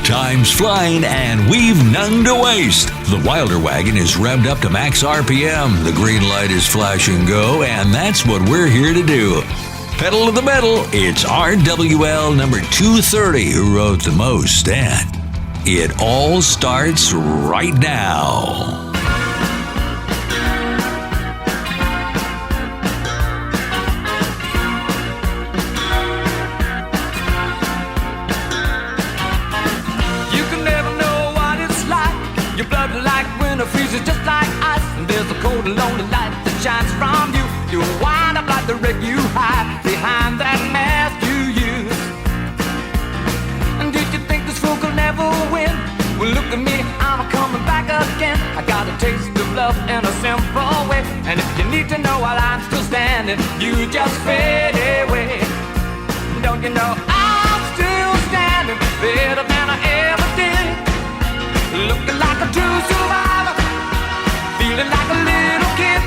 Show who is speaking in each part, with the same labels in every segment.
Speaker 1: Time's flying and we've none to waste. The Wilder wagon is revved up to max RPM. The green light is flashing go, and that's what we're here to do. Pedal to the metal, it's RWL number 230 who wrote the most, and it all starts right now.
Speaker 2: Freezes just like ice, and there's a cold and lonely light that shines from you. You wind up like the wreck you hide behind that mask you use. And did you think this fool could never win? Well, look at me, I'm coming back again. I got a taste of love in a simple way, and if you need to know while I'm still standing, you just fade away. Don't you know I'm still standing better than I ever did, looking like a true survivor, feeling like a little kid.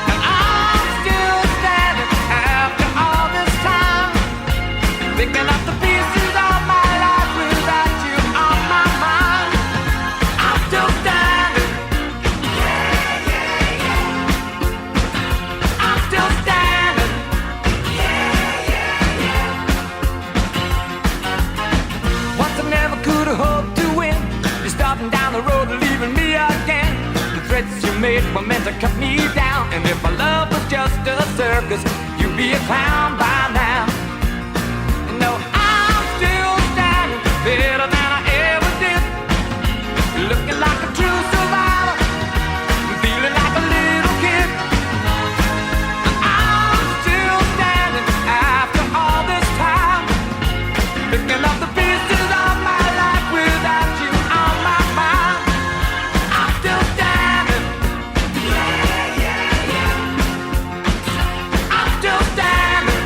Speaker 2: And I'm still standing after all this time, picking up the pieces of my life without you on my mind. I'm still standing. Yeah, yeah, yeah. I'm still standing. Yeah, yeah, yeah. Once I never could have hoped to win. You're starting down the road, leaving me again. The threats you made were meant to cut me down, and if my love was just a circus, you'd be a clown by now. You know I'm still standing better than I ever did, looking like a true survivor, feeling like a little kid. And I'm still standing after all this time, picking up the pieces of my life without you on my mind. I'm still standing. Yeah, yeah, yeah. I'm still standing.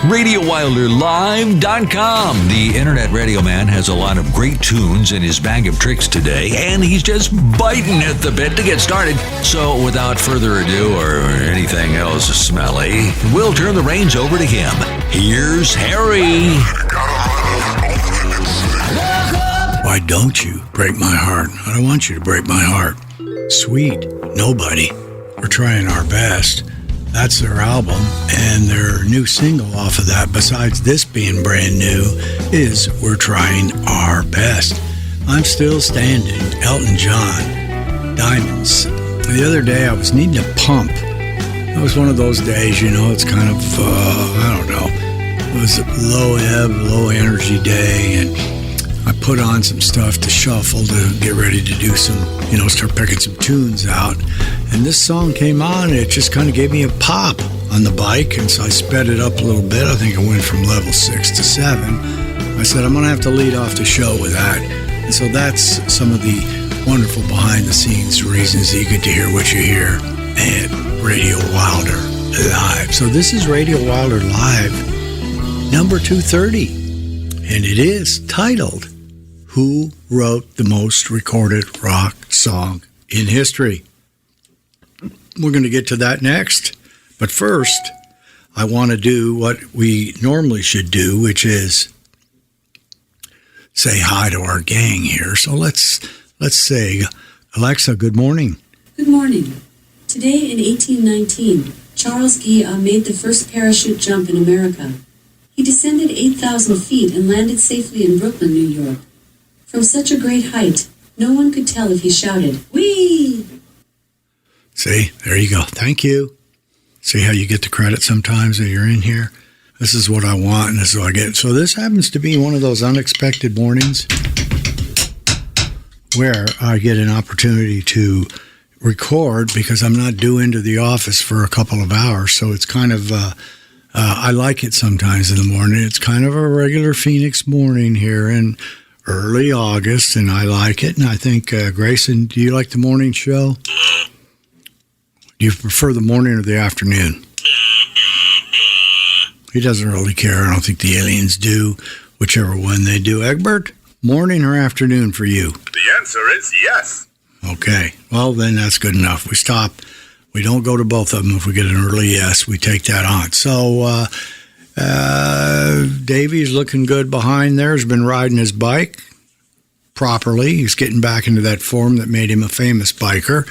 Speaker 1: RadioWilderLive.com. The Internet Radio Man has a lot of great tunes in his bag of tricks today, and he's just biting at the bit to get started. So without further ado or anything else smelly, we'll turn the reins over to him. Here's Harry.
Speaker 3: Why don't you break my heart? I don't want you to break my heart. Sweet Nobody. We're trying our best. That's their album, and their new single off of that, besides this being brand new, is We're Trying Our Best. I'm Still Standing, Elton John, Diamonds. The other day I was needing a pump. It was one of those days, you know, it's kind of, I don't know. It was a low ebb, low energy day, and I put on some stuff to shuffle to get ready to do some, you know, start picking some tunes out. And this song came on, and it just kind of gave me a pop on the bike, and so I sped it up a little bit. I think it went from level 6 to 7. I said, I'm going to have to lead off the show with that. And so that's some of the wonderful behind-the-scenes reasons that you get to hear what you hear at Radio Wilder Live. So this is Radio Wilder Live, number 230, and it is titled, Who Wrote the Most Recorded Rock Song in History? We're going to get to that next. But first, I want to do what we normally should do, which is say hi to our gang here. So let's say, Alexa, good morning.
Speaker 4: Good morning. Today in 1819, Charles Guilla made the first parachute jump in America. He descended 8,000 feet and landed safely in Brooklyn, New York. From such a great height, no one could tell if he shouted, "Whee!"
Speaker 3: See, there you go. Thank you. See how you get the credit sometimes that you're in here? This is what I want, and this is what I get. So this happens to be one of those unexpected mornings where I get an opportunity to record because I'm not due into the office for a couple of hours. So it's kind of, I like it sometimes in the morning. It's kind of a regular Phoenix morning here in early August, and I like it. And I think, Grayson, do you like the morning show? Do you prefer the morning or the afternoon? He doesn't really care. I don't think the aliens do, whichever one they do. Egbert, morning or afternoon for you?
Speaker 5: The answer is yes.
Speaker 3: Okay. Well, then that's good enough. We stop. We don't go to both of them. If we get an early yes, we take that on. So Davey's looking good behind there. He's been riding his bike properly. He's getting back into that form that made him a famous biker.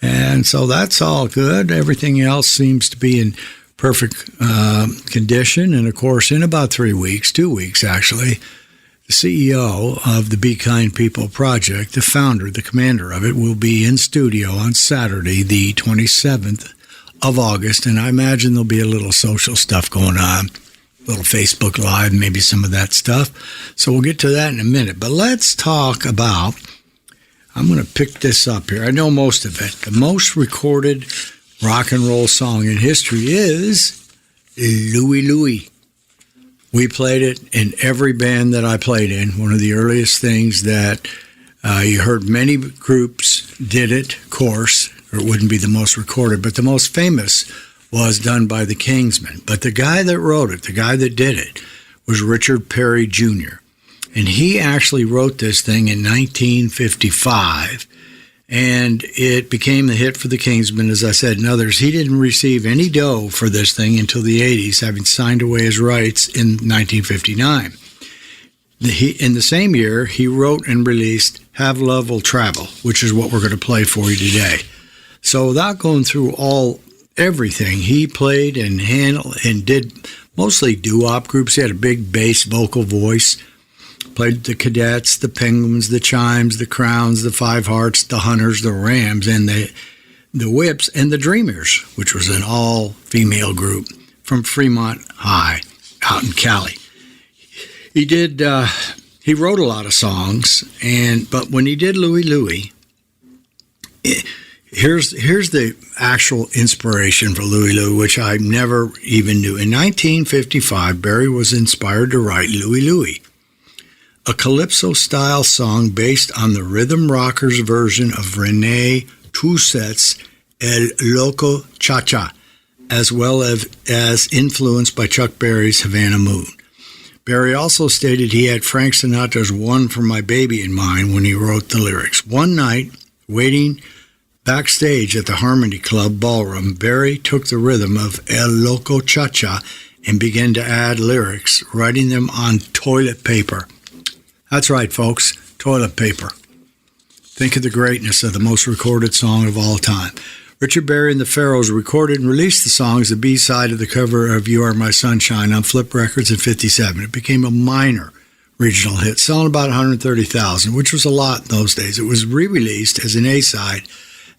Speaker 3: And so that's all good. Everything else seems to be in perfect condition. And, of course, in about 3 weeks, 2 weeks actually, the CEO of the Be Kind People Project, the founder, the commander of it, will be in studio on Saturday, the 27th of August. And I imagine there'll be a little social stuff going on, a little Facebook Live, maybe some of that stuff. So we'll get to that in a minute. But let's talk about, I'm going to pick this up here. I know most of it. The most recorded rock and roll song in history is Louie Louie. We played it in every band that I played in. One of the earliest things that you heard many groups did it, of course, or it wouldn't be the most recorded, but the most famous was done by the Kingsmen. But the guy that wrote it, the guy that did it, was Richard Perry Jr., and he actually wrote this thing in 1955, and it became the hit for the Kingsmen, as I said, and others. He didn't receive any dough for this thing until the 80s, having signed away his rights in 1959. In the same year, he wrote and released Have Love Will Travel, which is what we're going to play for you today. So without going through everything, he played and handled and did mostly doo-wop groups. He had a big bass vocal voice. Played the Cadets, the Penguins, the Chimes, the Crowns, the Five Hearts, the Hunters, the Rams, and the Whips, and the Dreamers, which was an all-female group from Fremont High out in Cali. He wrote a lot of songs, but when he did Louie Louie, here's the actual inspiration for Louie Louie, which I never even knew. In 1955, Barry was inspired to write Louie Louie, a calypso-style song based on the Rhythm Rockers version of Rene Toussaint's El Loco Cha-Cha, as well as influenced by Chuck Berry's Havana Moon. Berry also stated he had Frank Sinatra's One for My Baby in mind when he wrote the lyrics. One night, waiting backstage at the Harmony Club ballroom, Berry took the rhythm of El Loco Cha-Cha and began to add lyrics, writing them on toilet paper. That's right, folks, toilet paper. Think of the greatness of the most recorded song of all time. Richard Berry and the Pharaohs recorded and released the song as the B-side of the cover of You Are My Sunshine on Flip Records in '57. It became a minor regional hit, selling about 130,000, which was a lot in those days. It was re-released as an A-side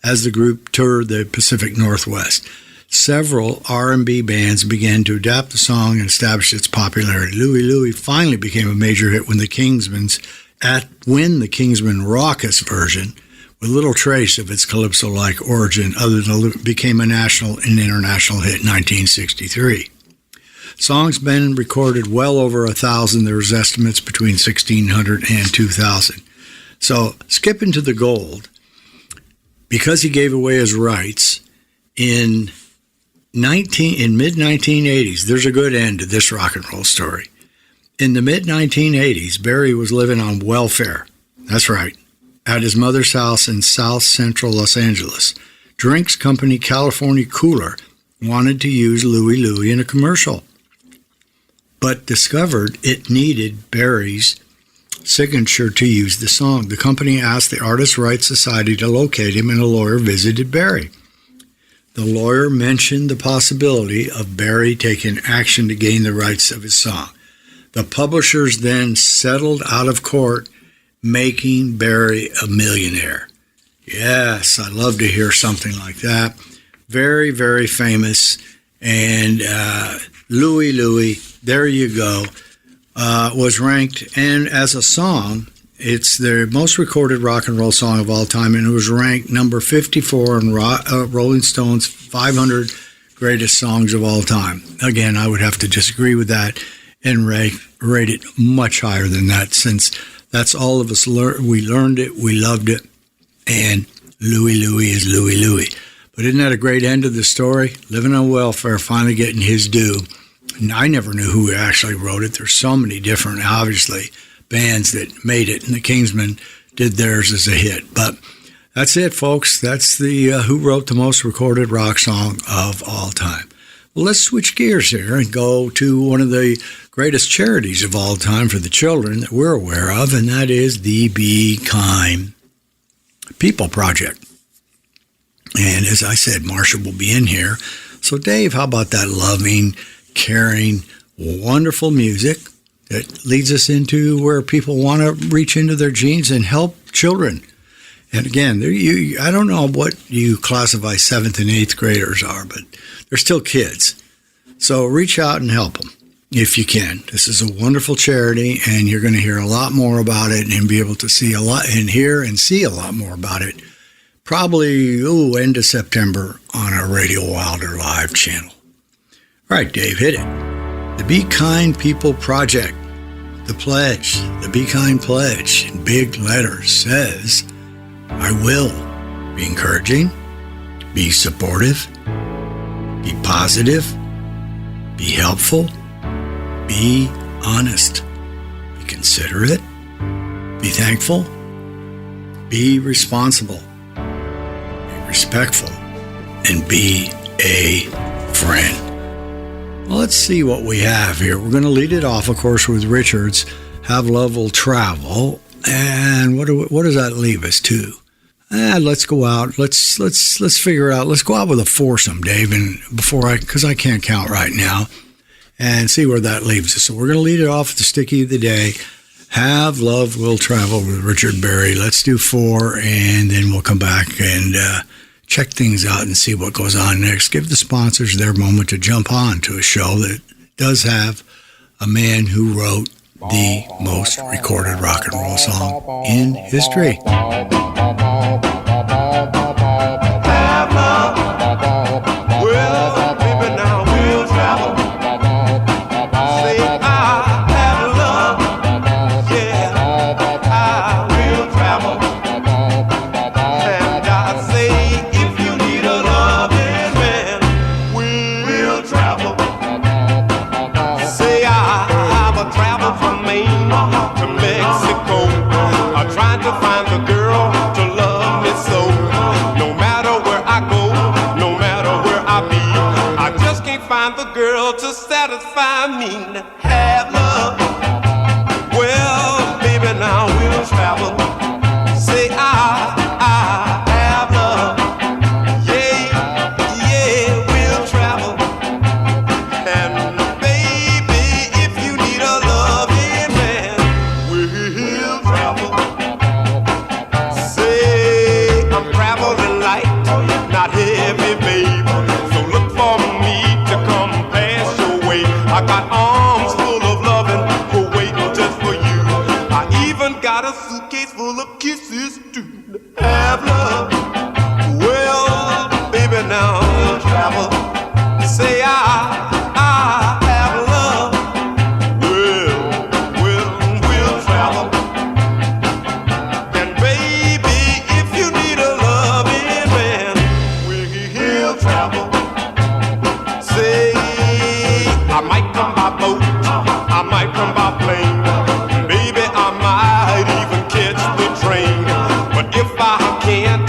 Speaker 3: as the group toured the Pacific Northwest. Several R&B bands began to adapt the song and establish its popularity. Louie Louie finally became a major hit when the Kingsmen raucous version, with little trace of its calypso-like origin other than became a national and international hit in 1963. Songs been recorded well over 1,000. There's estimates between 1,600 and 2,000. So skipping to the gold, because he gave away his rights in mid-1980s, there's a good end to this rock and roll story. In the mid-1980s, Berry was living on welfare. That's right. At his mother's house in South Central Los Angeles. Drinks company California Cooler wanted to use Louie Louie in a commercial, but discovered it needed Berry's signature to use the song. The company asked the Artists' Rights Society to locate him, and a lawyer visited Berry. The lawyer mentioned the possibility of Berry taking action to gain the rights of his song. The publishers then settled out of court, making Berry a millionaire. Yes, I love to hear something like that. Very, very famous. And Louie Louie, there you go, was ranked, and as a song, it's the most recorded rock and roll song of all time, and it was ranked number 54 in Rolling Stone's 500 greatest songs of all time. Again, I would have to disagree with that and rate it much higher than that, since that's all of us we learned it, we loved it, and Louie Louie is Louie Louie. But isn't that a great end of the story? Living on welfare, finally getting his due. And I never knew who actually wrote it. There's so many different, obviously, bands that made it, and the Kingsmen did theirs as a hit. But that's it, folks. That's the who wrote the most recorded rock song of all time. Well, let's switch gears here and go to one of the greatest charities of all time for the children that we're aware of, and that is the Be Kind People Project. And as I said, Marsha will be in here. So, Dave, how about that loving, caring, wonderful music that leads us into where people want to reach into their genes and help children? And again, I don't know what you classify 7th and 8th graders are, but they're still kids. So reach out and help them if you can. This is a wonderful charity, and you're going to hear a lot more about it and be able to see a lot and hear and see a lot more about it. Probably, end of September on our Radio Wilder Live channel. All right, Dave, hit it. The Be Kind People Project. The pledge, the Be Kind pledge in big letters says, I will be encouraging, be supportive, be positive, be helpful, be honest, be considerate, be thankful, be responsible, be respectful, and be a friend. Well, let's see what we have here. We're going to lead it off, of course, with Richard's Have Love Will Travel. And what does that leave us to? Let's go out. Let's figure it out. Let's go out with a foursome, Dave, and because I can't count right now, and see where that leaves us. So we're going to lead it off with the Sticky of the Day. Have Love Will Travel with Richard Berry. Let's do 4, and then we'll come back and check things out and see what goes on next. Give the sponsors their moment to jump on to a show that does have a man who wrote the most recorded rock and roll song in history.
Speaker 6: Have love, well, baby, now we'll travel. Say I have love, yeah, I will travel. And I say if you need a loving man, we'll mean to have love. Well, baby, now we'll travel. Say I have love. Yeah, yeah, we'll travel. And baby, if you need a loving man, we'll travel. Say I'm traveling light, not heavy, baby. So look for me to come past your way. I got arms full of loving, waiting just for you. I even got a suitcase full of kisses to have love. Well, baby, now we'll travel. Say I have love. We'll travel. And baby, if you need a loving man, we'll travel. Say I might come by boat, I might come by plane. Baby, I might even catch the train. But if I can't,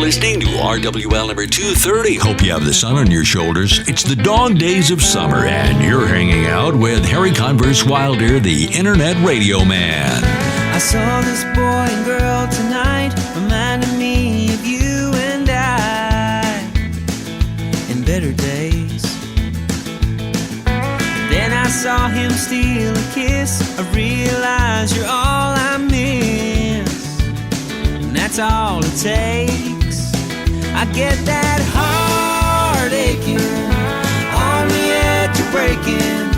Speaker 1: listening to RWL number 230. Hope you have the sun on your shoulders. It's the dog days of summer, and you're hanging out with Harry Converse Wilder, the Internet Radio Man.
Speaker 7: I saw this boy and girl tonight, reminding me of you and I in better days. Then I saw him steal a kiss. I realized you're all I miss, and that's all it takes. I get that heart aching, on the edge of breaking,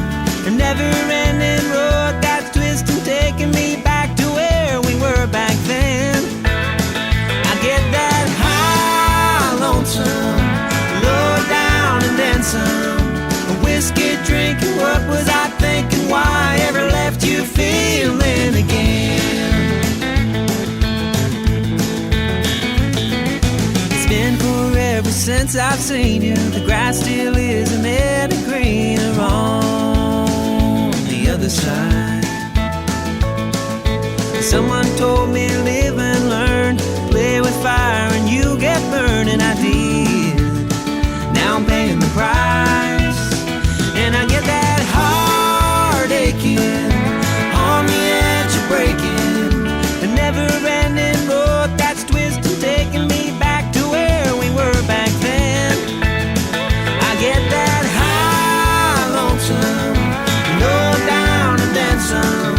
Speaker 7: a never-ending road that's twisting, taking me back to where we were back then. I get that high, lonesome, low down and then some. A whiskey drinking, what was I thinking? Why ever left you feeling again? It's been forever since I've seen you. The grass still isn't any greener on the other side. Someone told me live and learn, play with fire and you get burned, and I did. Now I'm paying the price. And I get that heart aching, on the edge of breaking, a never-ending road that's twisting, taking me back to where we were back then. I get that high, lonesome, low down and then some.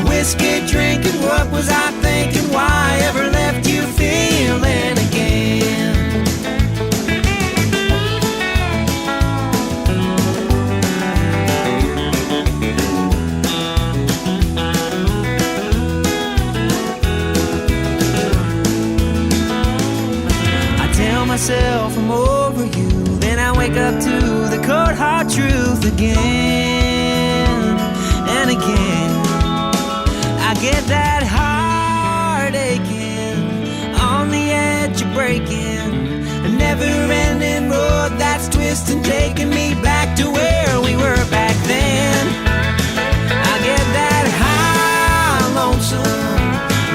Speaker 7: A whiskey drinking, what was I thinking? Why ever left you feeling again? Myself I'm over you, then I wake up to the cold hard truth again and again. I get that heart aching, on the edge of breaking, a never-ending road that's twisting, taking me back to where we were back then. I get that high, lonesome,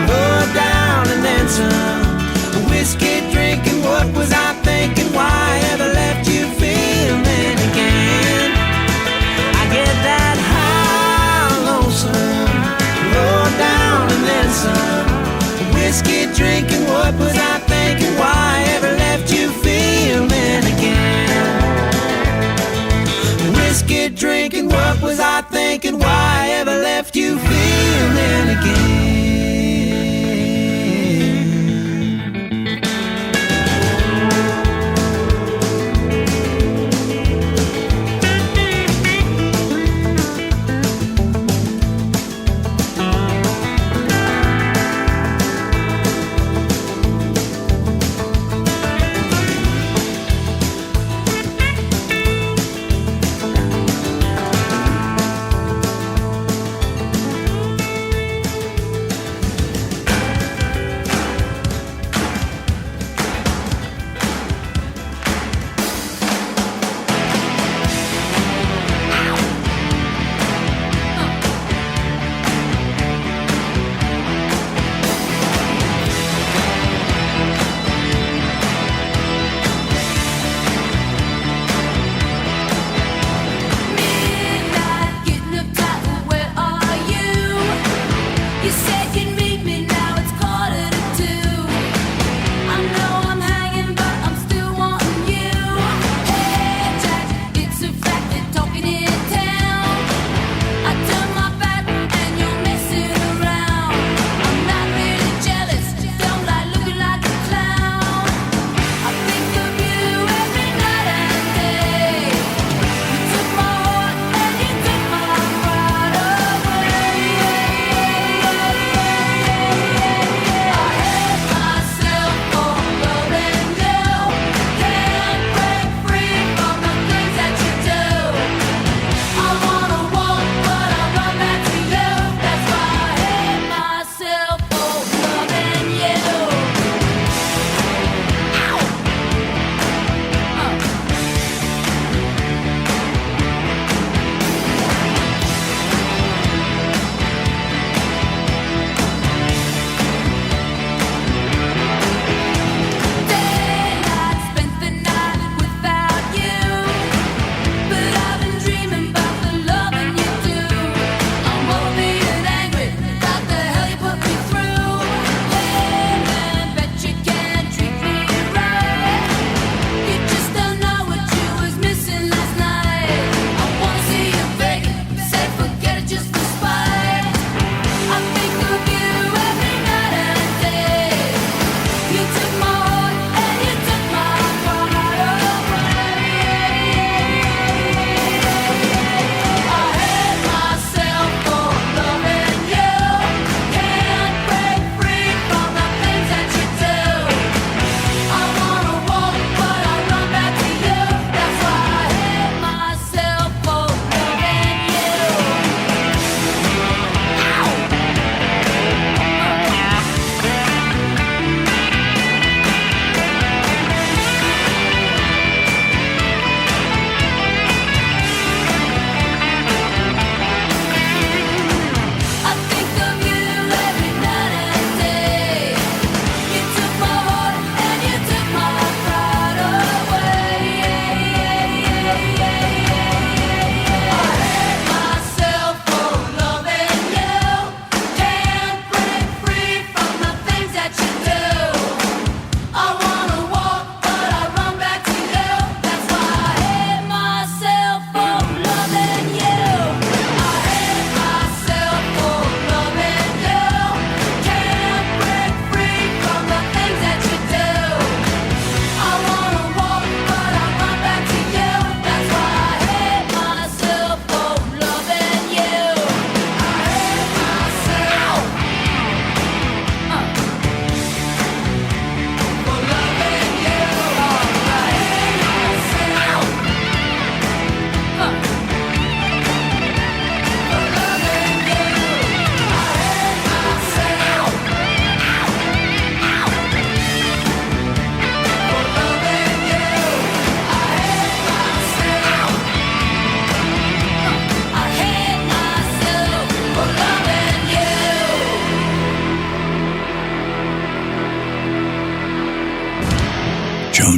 Speaker 7: low down and then some. Whiskey drinking, what was I thinking? Why ever left you feeling again? I get that high, lonesome, low down and then some. Whiskey drinking, what was I thinking? Why ever left you feeling again? Whiskey drinking, what was I thinking? Why ever left you feeling again?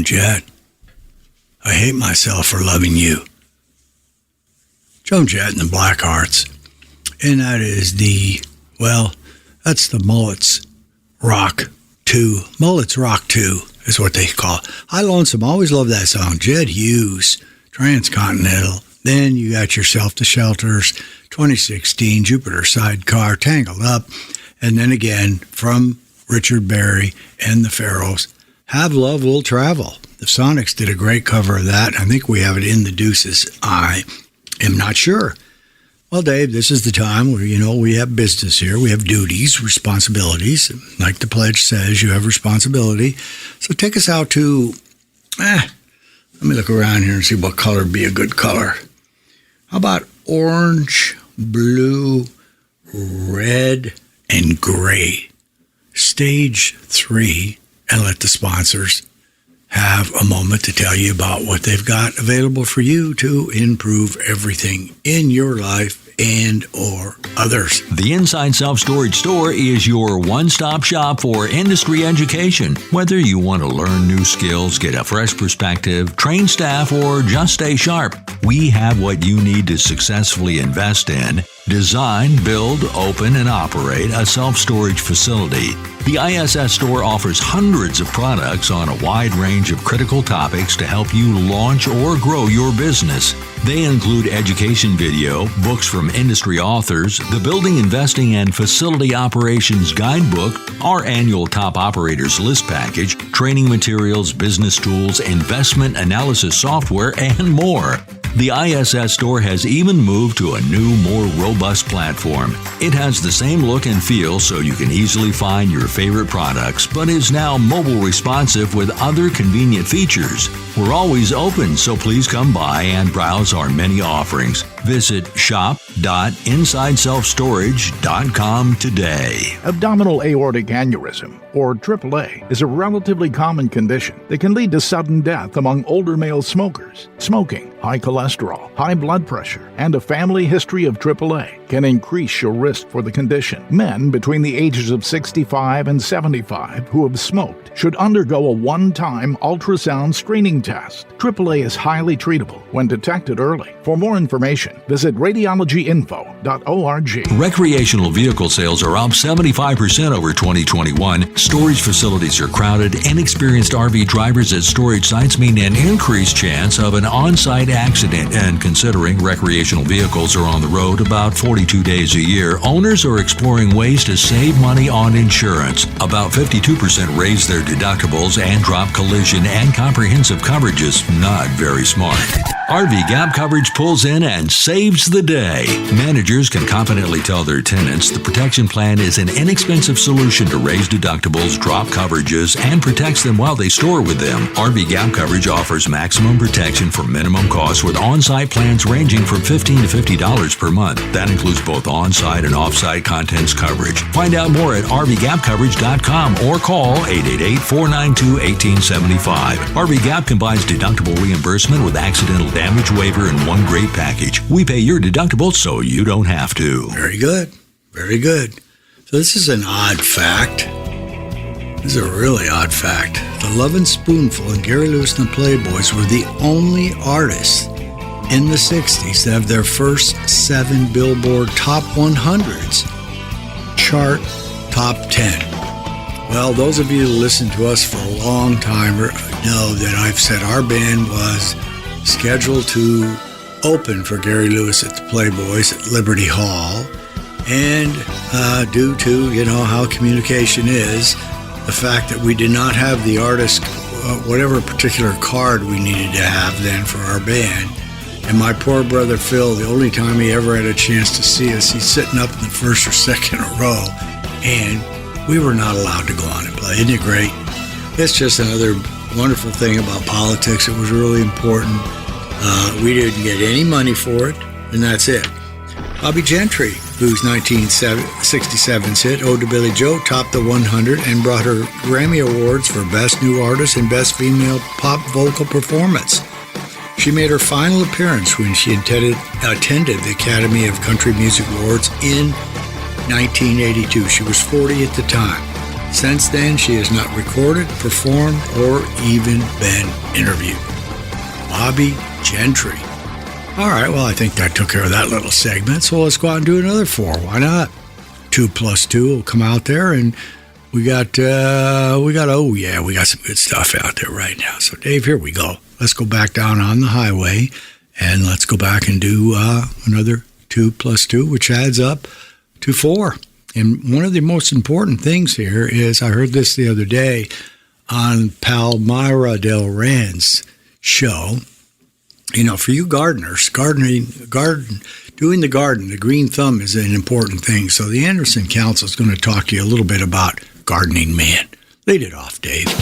Speaker 3: Joan Jett. I hate myself for loving you. Joan Jett and the Blackhearts. And that is that's the Mullets Rock 2. Mullets Rock 2 is what they call it. High Lonesome, always love that song. Jed Hughes, Transcontinental. Then you got yourself the Shelters, 2016, Jupiter Sidecar, Tangled Up. And then again, from Richard Berry and the Pharaohs, Have Love Will Travel. The Sonics did a great cover of that. I think we have it in the Deuces. I am not sure. Well, Dave, this is the time where, we have business here. We have duties, responsibilities. Like the pledge says, you have responsibility. So take us out to, let me look around here and see what color would be a good color. How about orange, blue, red, and gray? Stage 3, and let the sponsors have a moment to tell you about what they've got available for you to improve everything in your life and or others.
Speaker 1: The Inside Self Storage Store is your one-stop shop for industry education. Whether you want to learn new skills, get a fresh perspective, train staff, or just stay sharp, we have what you need to successfully invest in, design, build, open, and operate a self-storage facility. The ISS store offers hundreds of products on a wide range of critical topics to help you launch or grow your business. They include education video, books from industry authors, the Building, Investing, and Facility Operations Guidebook, our annual Top Operators List package, training materials, business tools, investment analysis software, and more. The ISS store has even moved to a new, more robust platform. It has the same look and feel so you can easily find your favorite products, but is now mobile responsive with other convenient features. We're always open, so please come by and browse our many offerings. Visit shop.insideselfstorage.com today.
Speaker 8: Abdominal aortic aneurysm, or AAA, is a relatively common condition that can lead to sudden death among older male smokers. Smoking, high cholesterol, high blood pressure, and a family history of AAA can increase your risk for the condition. Men between the ages of 65 and 75 who have smoked should undergo a one-time ultrasound screening test. AAA is highly treatable when detected early. For more information, visit radiologyinfo.org.
Speaker 1: Recreational vehicle sales are up 75% over 2021. Storage facilities are crowded. Inexperienced RV drivers at storage sites mean an increased chance of an on-site accident. And considering recreational vehicles are on the road about 42 days a year, owners are exploring ways to save money on insurance. About 52% raise their deductibles and drop collision and comprehensive coverages. Not very smart. RV Gap Coverage pulls in and saves the day. Managers can confidently tell their tenants the protection plan is an inexpensive solution to raise deductibles, drop coverages, and protects them while they store with them. RV Gap Coverage offers maximum protection for minimum costs with on-site plans ranging from $15 to $50 per month. That includes both on-site and off-site contents coverage. Find out more at rvgapcoverage.com or call 888-492-1875. RV Gap combines deductible reimbursement with accidental damage waiver in one great package. We pay your deductible so you don't have to.
Speaker 3: Very good. Very good. So this is an odd fact. This is a really odd fact. The Lovin' Spoonful and Gary Lewis and the Playboys were the only artists in the 60s to have their first 7 Billboard Top 100s chart top 10. Well, those of you who listen to us for a long time know that I've said our band was scheduled to open for Gary Lewis at the Playboys at Liberty Hall. And due to, how communication is, the fact that we did not have the artist, whatever particular card we needed to have then for our band. And my poor brother Phil, the only time he ever had a chance to see us, he's sitting up in the first or second row, and we were not allowed to go on and play. Isn't it great? It's just another wonderful thing about politics. It was really important. We didn't get any money for it, and that's it. Bobby Gentry, whose 1967's hit, Ode to Billy Joe, topped the 100 and brought her Grammy Awards for Best New Artist and Best Female Pop Vocal Performance. She made her final appearance when she attended the Academy of Country Music Awards in 1982. She was 40 at the time. Since then, she has not recorded, performed, or even been interviewed. Bobbie Gentry. All right, well, I think that took care of that little segment, so let's go out and do another 4. Why not? 2 plus 2 will come out there, and we got some good stuff out there right now. So, Dave, here we go. Let's go back down on the highway, and let's go back and do another 2 plus 2, which adds up to 4. And one of the most important things here is, I heard this the other day on Palmyra Del Rey's show. You know, for you gardeners, doing the garden, the green thumb is an important thing. So the Anderson Council is going to talk to you a little bit about Gardening Man. Lead it off, Dave.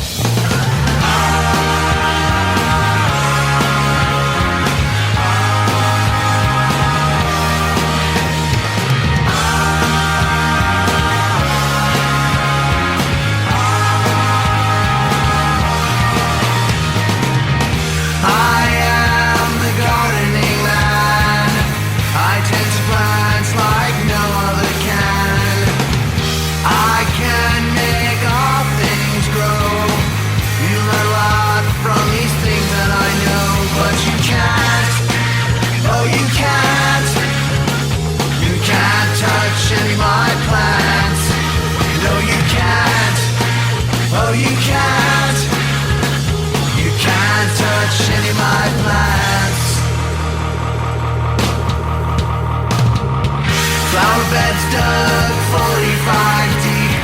Speaker 2: Dug 45 deep.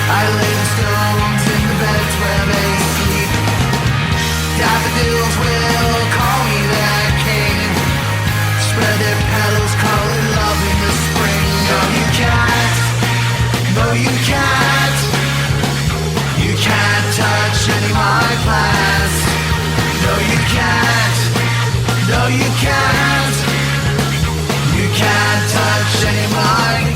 Speaker 2: I lay the stones in the beds where they sleep. Daffodils will call me their king. Spread their petals, call it love in the spring. No, you can't. No, you can't. You can't touch any of my plants. No, you can't. No, you can't. You can't touch any of my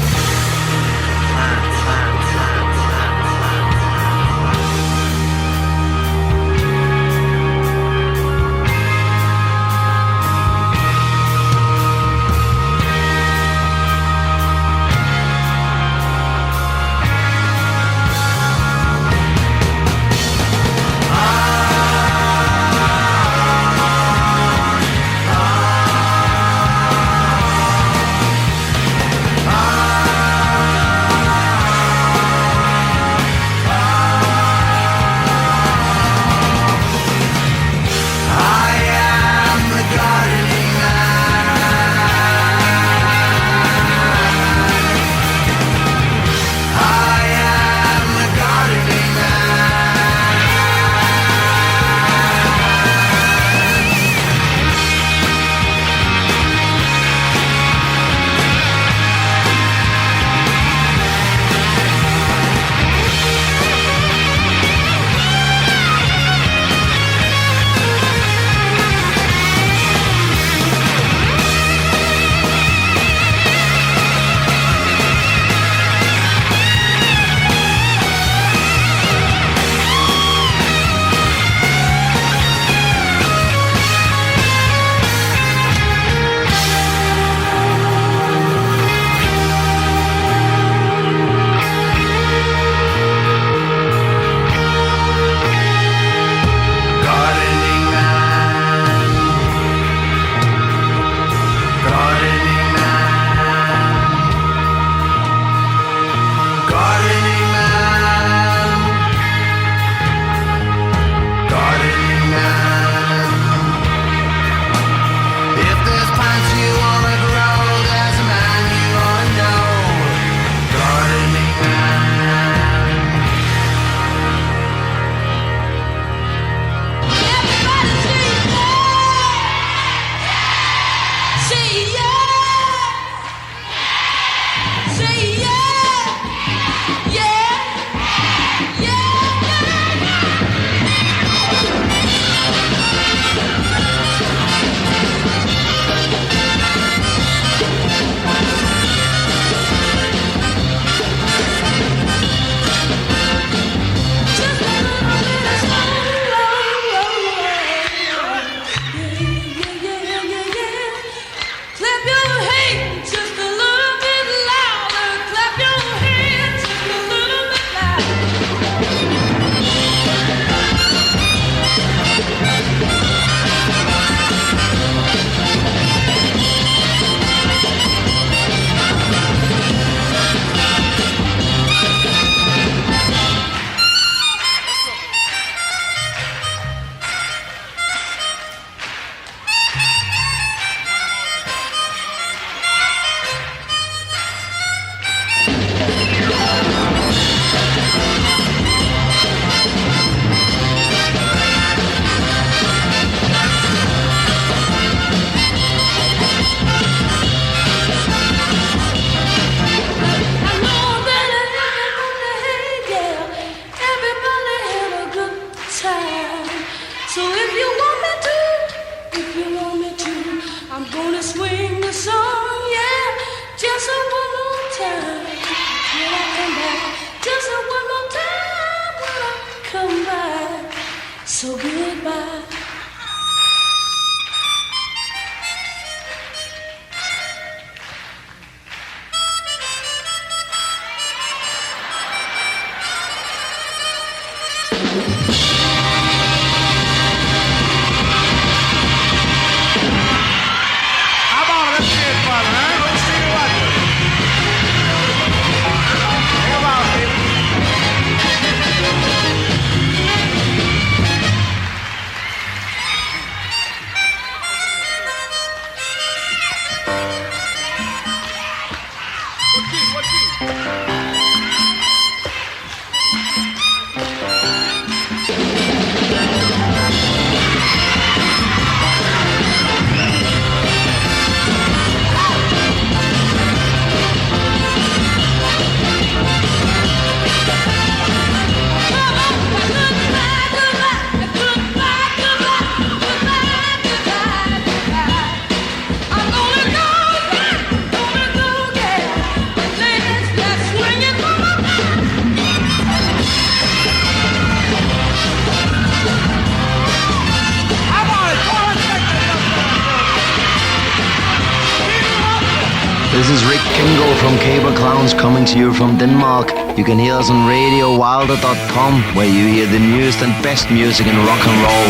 Speaker 9: This is Rick Kingo from Cable Clowns coming to you from Denmark. You can hear us on RadioWilder.com, where you hear the newest and best music in rock and roll.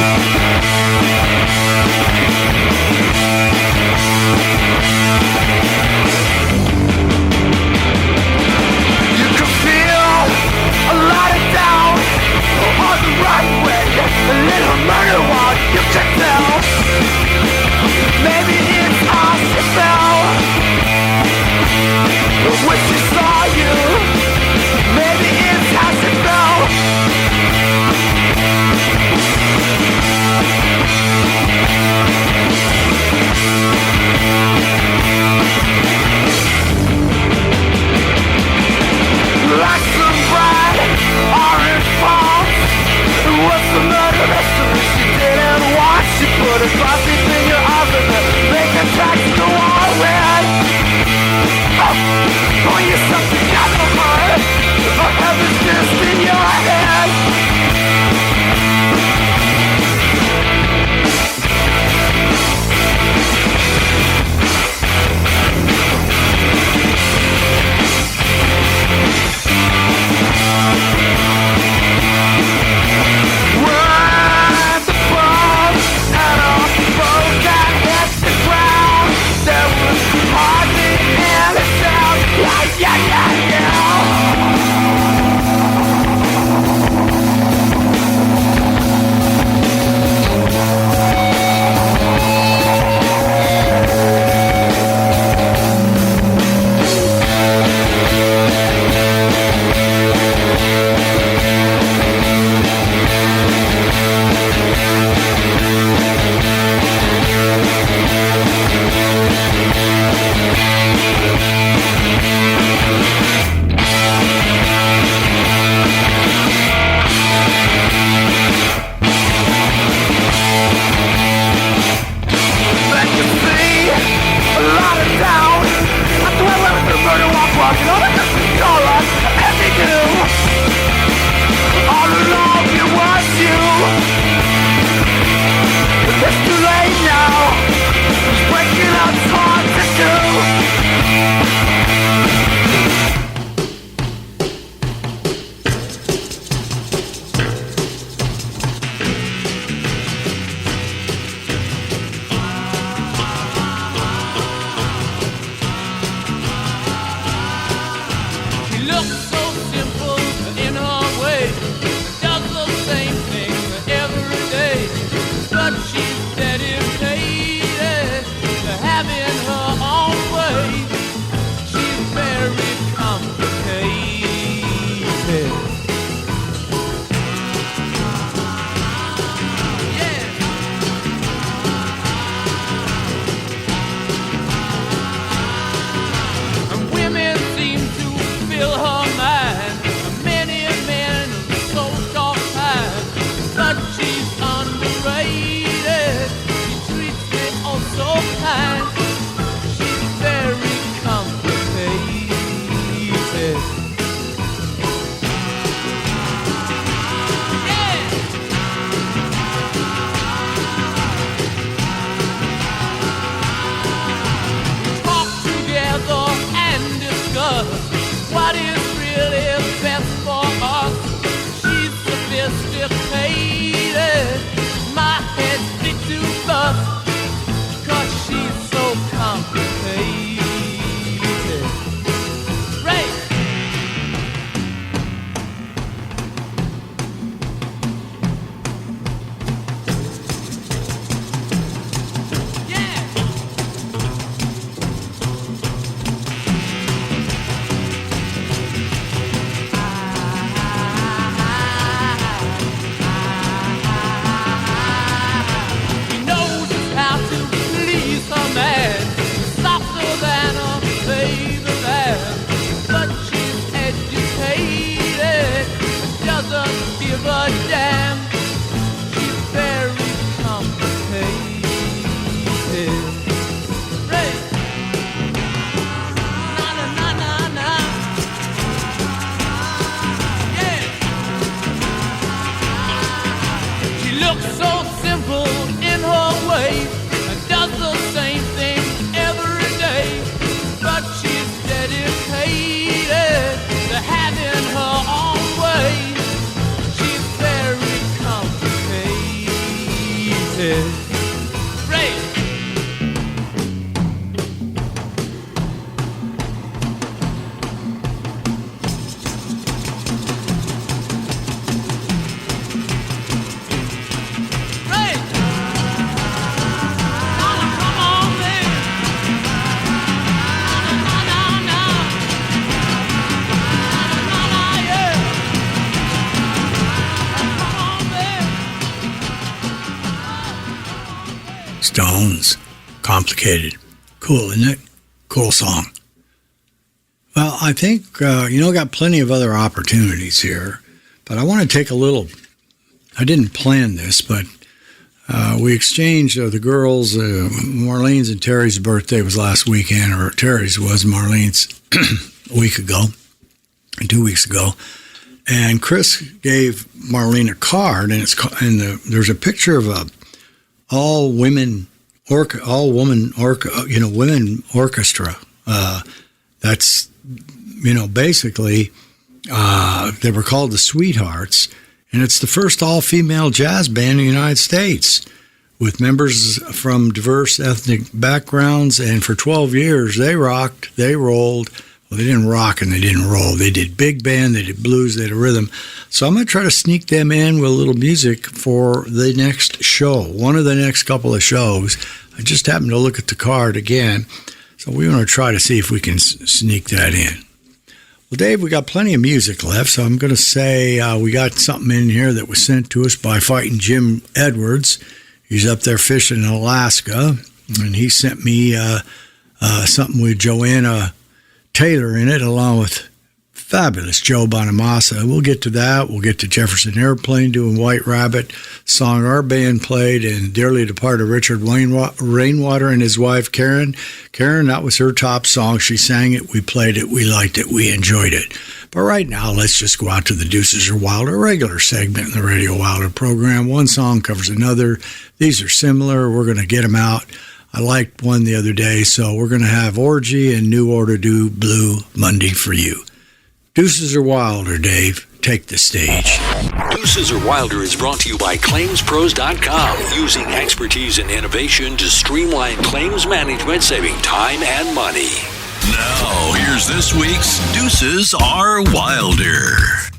Speaker 2: You can feel a lot of doubt on the right way, a little murder walk, you can tell. Maybe it's how she fell when she saw you. Maybe it's how she fell. Like some bright orange palms. What's the murder mystery she didn't want? She put a glossy finger up in the make a track to go on with. Oh, you're something out of heart. Or heaven's just in your head. Yeah, yeah, yeah.
Speaker 3: Stones. Complicated. Cool, isn't it? Cool song. Well, I think, got plenty of other opportunities here, but I want to take a little, I didn't plan this, but we exchanged the girls. Marlene's and Terry's birthday was last weekend, or Terry's was, Marlene's a week ago, 2 weeks ago. And Chris gave Marlene a card, and there's a picture of a women orchestra. That's, basically, they were called the Sweethearts, and it's the first all-female jazz band in the United States with members from diverse ethnic backgrounds, and for 12 years, they rocked, they rolled. Well, they didn't rock and they didn't roll. They did big band, they did blues, they did rhythm. So I'm going to try to sneak them in with a little music for the next show, one of the next couple of shows. I just happened to look at the card again, so we're going to try to see if we can sneak that in. Well, Dave, we got plenty of music left, so I'm going to say we got something in here that was sent to us by Fighting Jim Edwards. He's up there fishing in Alaska, and he sent me something with Joanna Taylor in it, along with fabulous Joe Bonamassa. We'll get to that. We'll get to Jefferson Airplane doing White Rabbit, song our band played, and dearly departed Richard Rainwater and his wife, Karen. Karen, that was her top song. She sang it. We played it. We liked it. We enjoyed it. But right now, let's just go out to the Deuces Are Wilder, a regular segment in the Radio Wilder program. One song covers another. These are similar. We're going to get them out. I liked one the other day, so we're going to have Orgy and New Order do Blue Monday for you. Deuces Are Wilder, Dave. Take the stage.
Speaker 1: Deuces Are Wilder is brought to you by ClaimsPros.com, using expertise and innovation to streamline claims management, saving time and money.
Speaker 10: Now, here's this week's Deuces Are Wilder.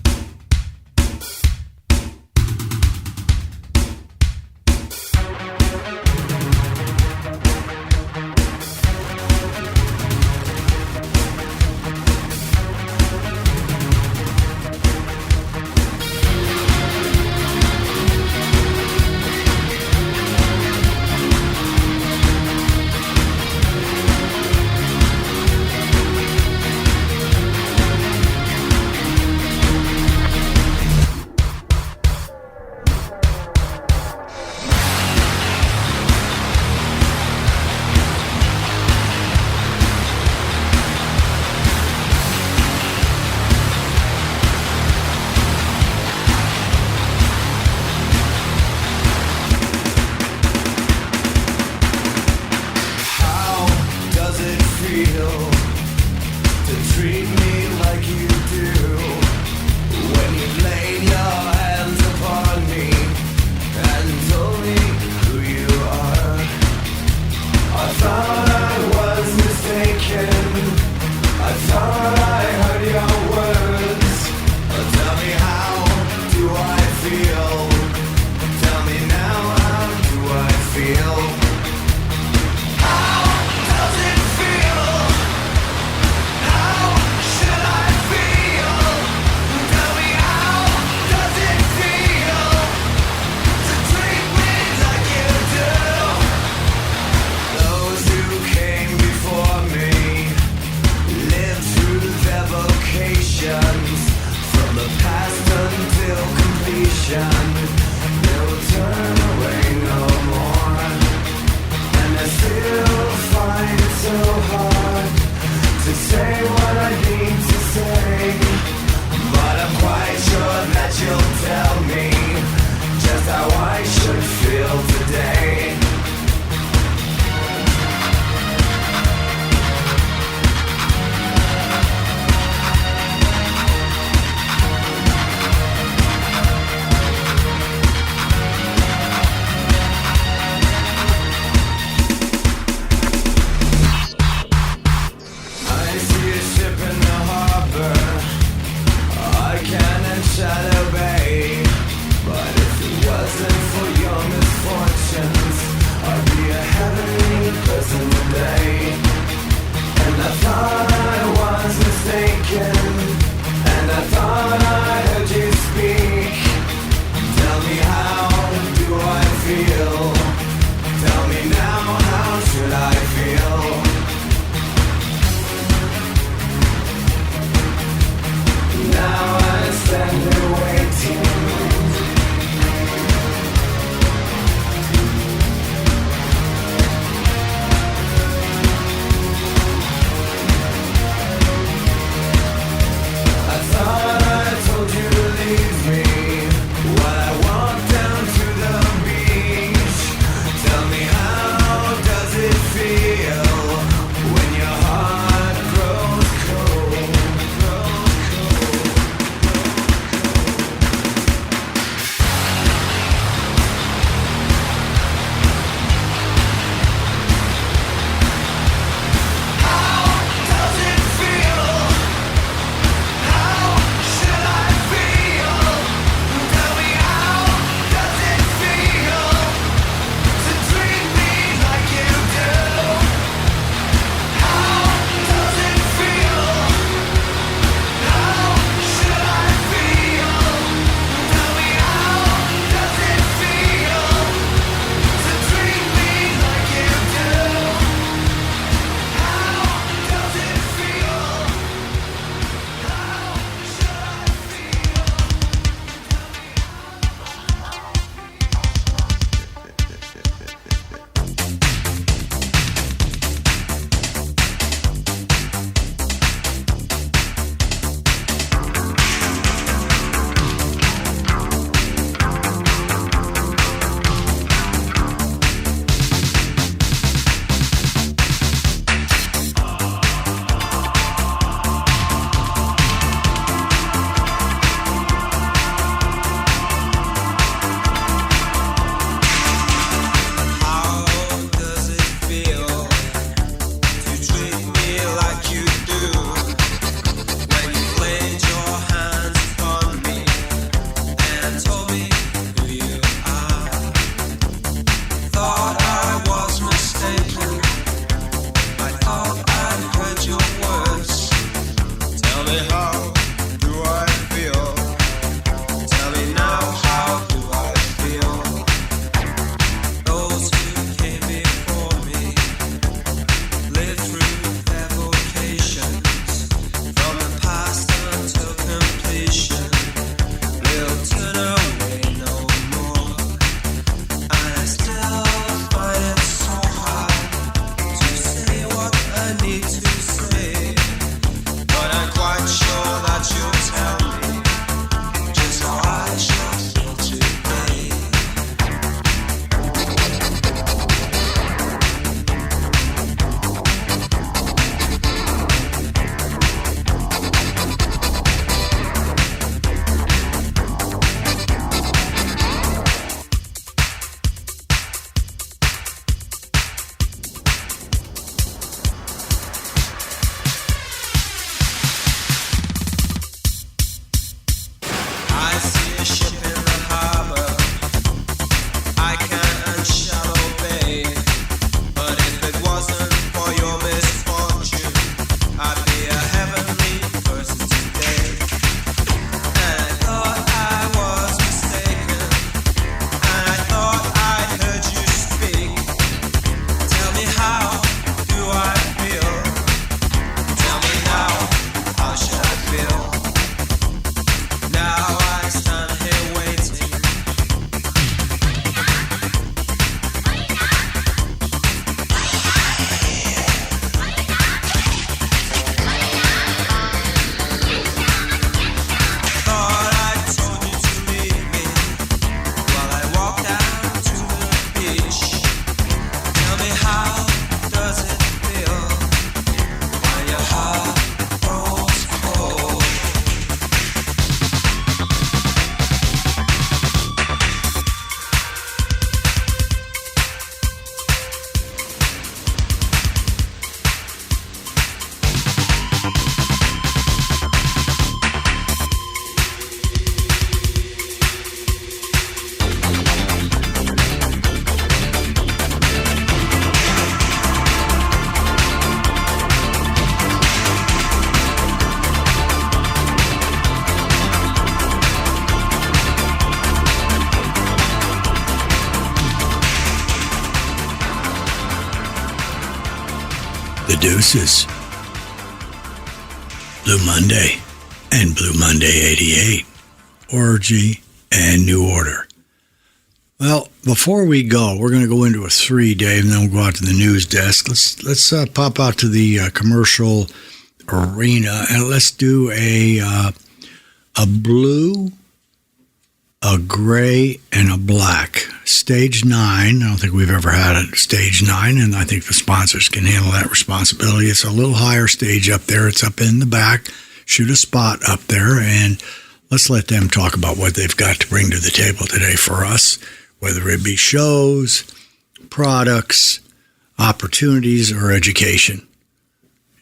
Speaker 3: The Deuces, Blue Monday, and Blue Monday 88, Orgy, and New Order. Well, before we go, we're going to go into a 3, Dave, and then we'll go out to the news desk. Let's pop out to the commercial arena, and let's do a blue, a gray, and a black. Stage 9. I don't think we've ever had a stage 9, and I think the sponsors can handle that responsibility. It's a little higher stage up there. It's up in the back. Shoot a spot up there, and let's let them talk about what they've got to bring to the table today for us, whether it be shows, products, opportunities, or education.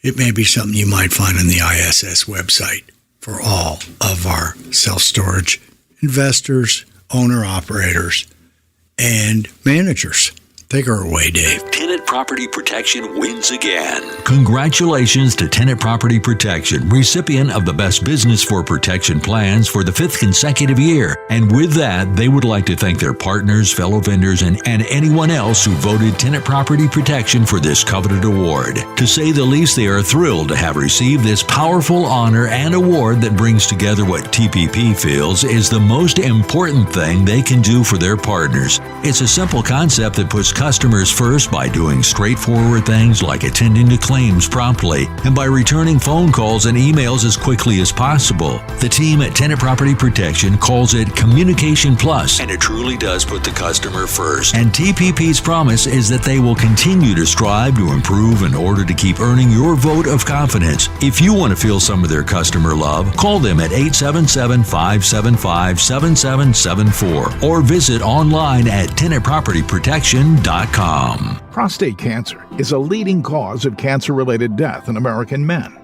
Speaker 3: It may be something you might find on the ISS website for all of our self-storage investors, owner-operators, and managers. Take her away, Dave.
Speaker 1: Tenant Property Protection wins again. Congratulations to Tenant Property Protection, recipient of the Best Business for Protection plans for the 5th consecutive year. And with that, they would like to thank their partners, fellow vendors, and anyone else who voted Tenant Property Protection for this coveted award. To say the least, they are thrilled to have received this powerful honor and award that brings together what TPP feels is the most important thing they can do for their partners. It's a simple concept that puts customers first by doing straightforward things like attending to claims promptly and by returning phone calls and emails as quickly as possible. The team at Tenant Property Protection calls it Communication Plus, and it truly does put the customer first. And TPP's promise is that they will continue to strive to improve in order to keep earning your vote of confidence. If you want to feel some of their customer love, call them at 877-575-7774 or visit online at tenantpropertyprotection.com.
Speaker 8: Prostate cancer is a leading cause of cancer-related death in American men.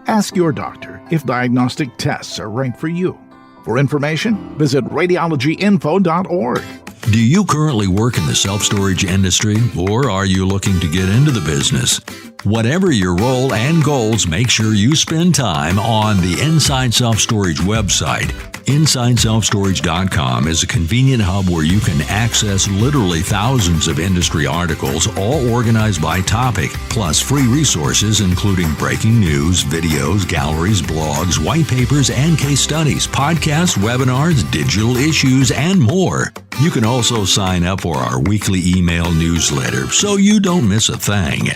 Speaker 8: Ask your doctor if diagnostic tests are right for you. For information, visit radiologyinfo.org.
Speaker 1: Do you currently work in the self-storage industry, or are you looking to get into the business? Whatever your role and goals, make sure you spend time on the Inside Self Storage website. InsideSelfStorage.com is a convenient hub where you can access literally thousands of industry articles, all organized by topic, plus free resources including breaking news, videos, galleries, blogs, white papers, and case studies, podcasts, webinars, digital issues, and more. You can also sign up for our weekly email newsletter so you don't miss a thing.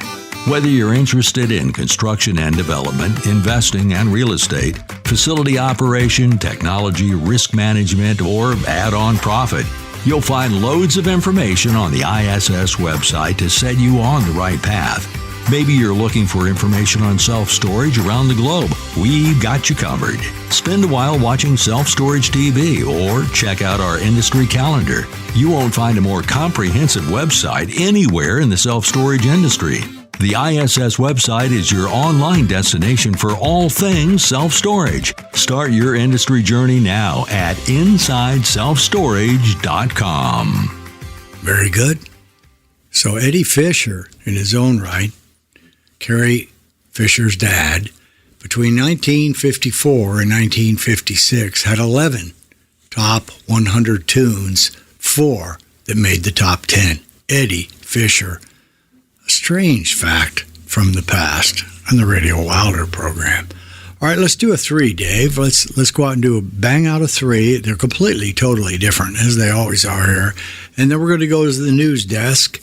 Speaker 1: Whether you're interested in construction and development, investing and real estate, facility operation, technology, risk management, or add-on profit, you'll find loads of information on the ISS website to set you on the right path. Maybe you're looking for information on self-storage around the globe. We've got you covered. Spend a while watching Self-Storage TV or check out our industry calendar. You won't find a more comprehensive website anywhere in the self-storage industry. The ISS website is your online destination for all things self-storage. Start your industry journey now at InsideSelfStorage.com.
Speaker 3: Very good. So Eddie Fisher, in his own right, Carrie Fisher's dad, between 1954 and 1956, had 11 top 100 tunes, 4 that made the top 10. Eddie Fisher. A strange fact from the past on the Radio Wilder program. All right, let's do a 3, Dave. Let's go out and do a bang out of 3. They're completely, totally different, as they always are here. And then we're going to go to the news desk,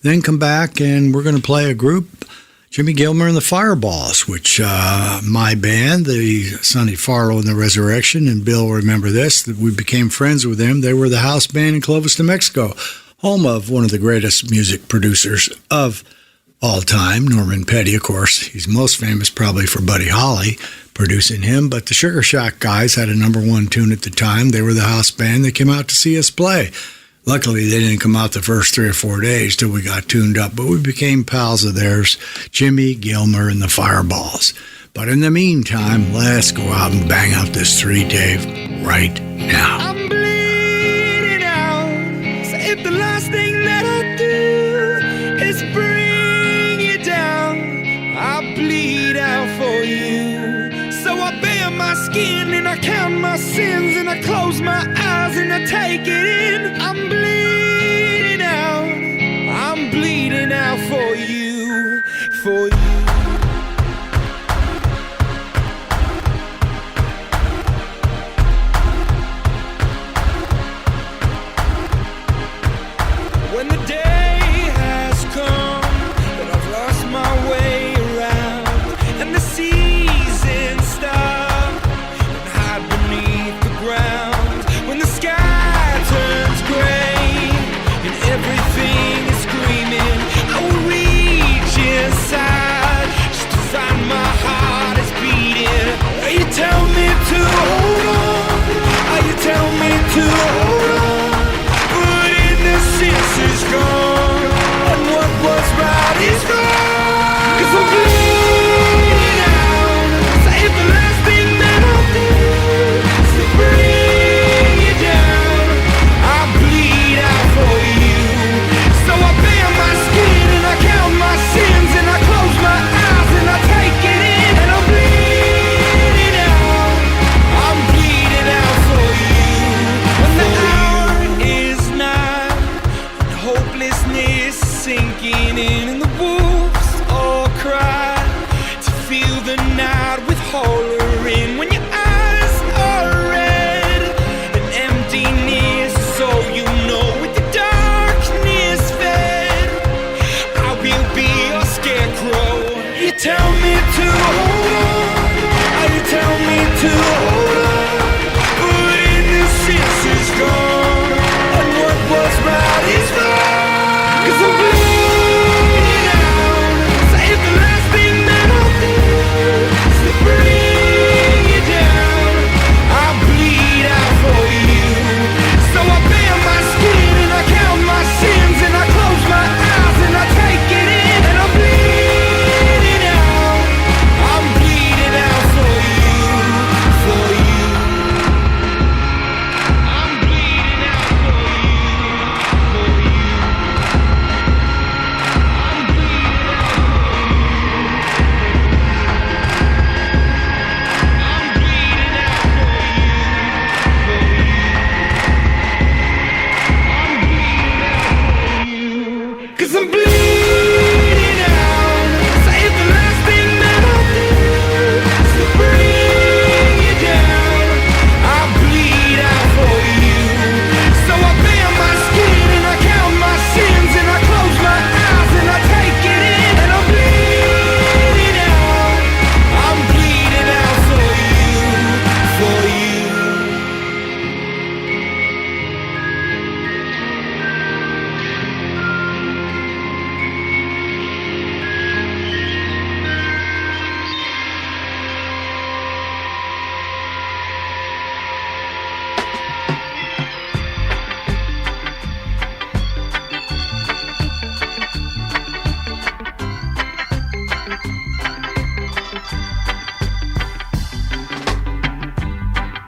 Speaker 3: then come back, and we're going to play a group, Jimmy Gilmer and the Fireballs, which my band, the Sonny Farlow and the Resurrection, and Bill will remember this, that we became friends with them. They were the house band in Clovis, New Mexico, home of one of the greatest music producers of all time, Norman Petty, of course. He's most famous probably for Buddy Holly producing him, but the Sugar Shack guys had a #1 tune at the time. They were the house band. They came out to see us play. Luckily, they didn't come out the first 3 or 4 days till we got tuned up, but we became pals of theirs, Jimmy Gilmer and the Fireballs. But in the meantime, let's go out and bang out this 3, Dave, right now.
Speaker 7: I'm bleeding out, so if the last thing that I do is bring you down, I'll bleed out for you. So I bare my skin and I count my sins and I close my eyes and I take it in. I'm bleeding out for you, for you. grow. You tell me to hold on, you tell me to hold on, but innocence is gone, and what was right is wrong. 'Cause I'm bleeding out. Say it's the last thing that I'll do is to bring you down. I bleed out for you, so I bare my skin and I count my sins and I close my eyes and I take it in and I'm bleeding out. I'm bleeding out for you, for you. I'm bleeding out for you, for you. I'm bleeding out for you. I'm bleeding out for you, for you. 'Cause I'm bleeding out. Say it's the last thing that I'll do is to bring you down. I bleed out for you, so I bare my skin and I count my sins and I close my eyes and I take it in and I'm bleeding out. I'm bleeding out for you, for you.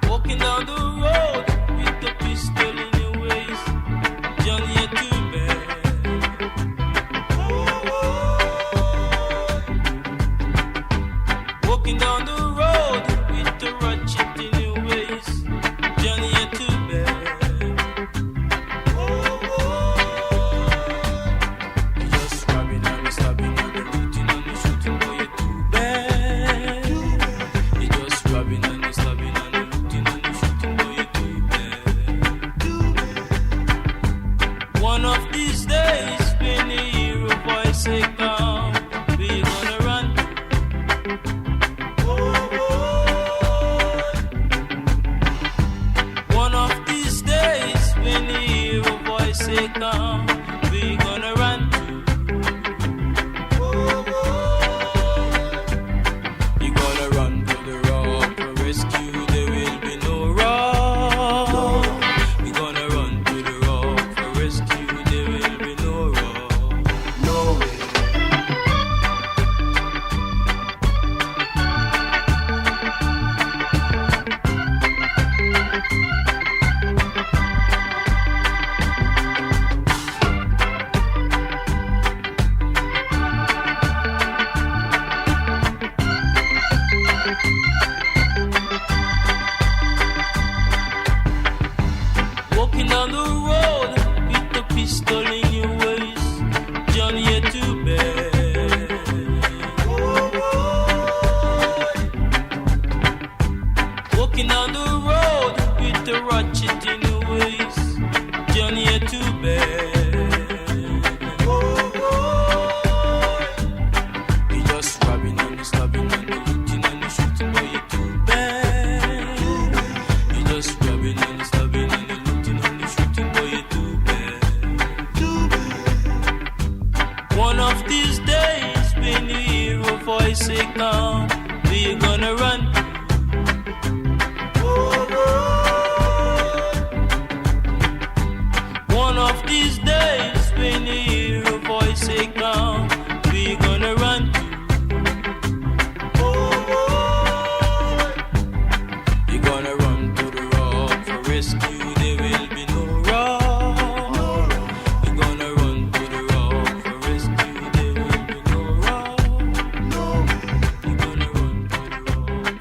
Speaker 7: Walking down the road with the pistol in your waist, Johnny, you're too bad. Walking down the road with the ratchet in your waist, Johnny, you're too bad. You're just stabbing and stabbing and looting and shooting, boy, you're too bad. You're just stabbing and stabbing and looting and shooting, boy, you're too bad. One of these days, when you hear a voice say come, we gonna run. One of these days, when you hear a voice say come, we gonna run. You gonna run to the rock for rescue, there will be no rock. We gonna run to the rock for rescue, there will be no rock. No way. Walking down the road with the pistol in your waist, Johnny, you're too bad. Walking down the road with the ratchet in your waist, Johnny, you're too bad. You're just stabbing and stabbing and looting and shooting, boy, you're too bad. You're just stabbing and stabbing and looting and shooting, boy, you're too bad. One of these days, when you hear a voice say come, we gonna run. One of these days, when you hear a voice say come, we gonna run. You gonna run to the rock for rescue, there will be no rock. You gonna run to the rock for rescue, there will be no rock. You gonna run to the rock.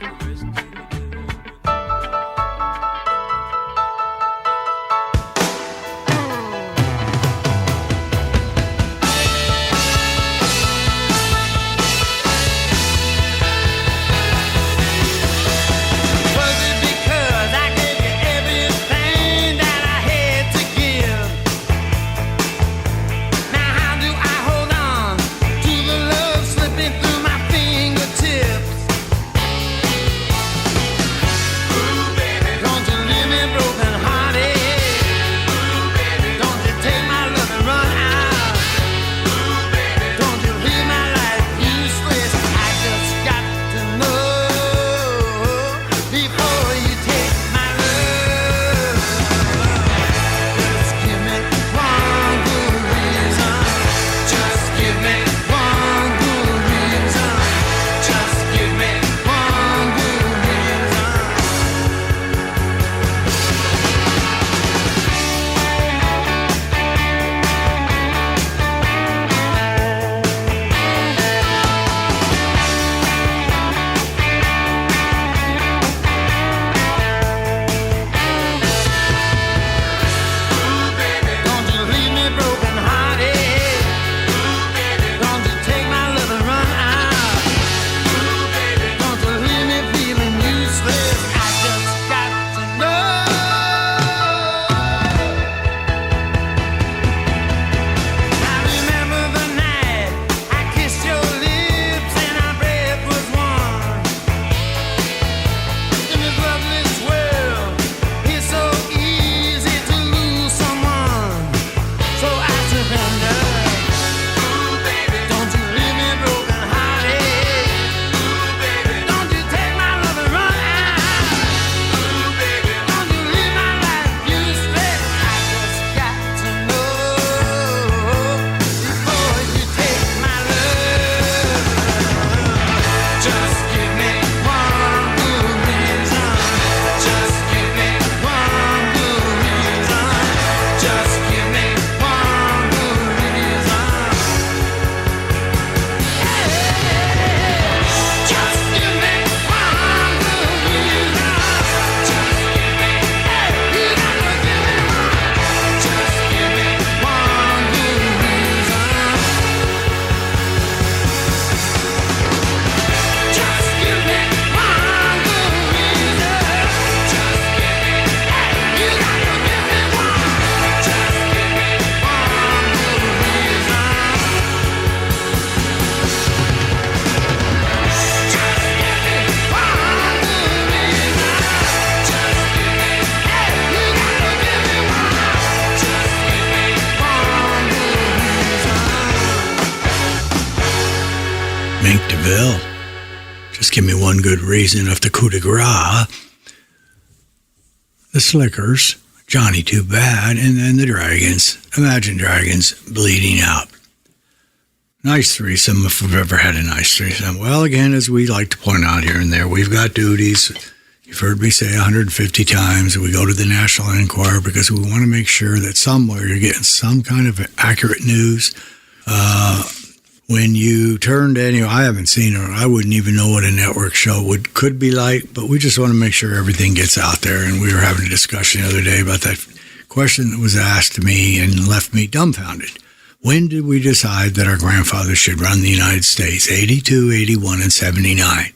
Speaker 3: Mink DeVille. Just give me one good reason of the coup de grace. The Slickers, Johnny Too Bad, and then the Dragons. Imagine Dragons bleeding out. Nice threesome, if we've ever had a nice threesome. Well, again, as we like to point out here and there, we've got duties. You've heard me say 150 times that we go to the National Enquirer because we want to make sure that somewhere you're getting some kind of accurate news. When you turn to any, I haven't seen it. I wouldn't even know what a network show could be like, but we just want to make sure everything gets out there. And we were having a discussion the other day about that question that was asked to me and left me dumbfounded. When did we decide that our grandfathers should run the United States? 82, 81, and 79.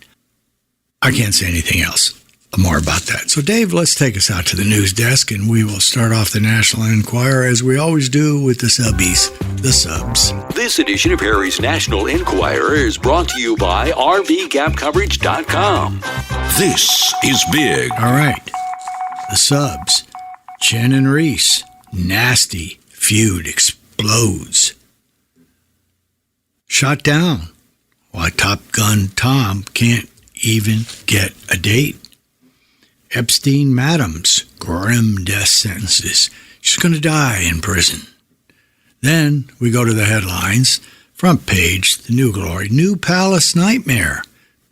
Speaker 3: I can't say anything else more about that. So, Dave, let's take us out to the news desk, and we will start off the National Enquirer, as we always do, with the subbies, the subs.
Speaker 1: This edition of Harry's National Enquirer is brought to you by RVGapCoverage.com. This is big.
Speaker 3: All right. The subs. Jen and Reese. Nasty feud explodes. Shot down. Why Top Gun Tom can't even get a date. Epstein Madams, grim death sentences. She's going to die in prison. Then we go to the headlines. Front page, the New Glory. New Palace Nightmare.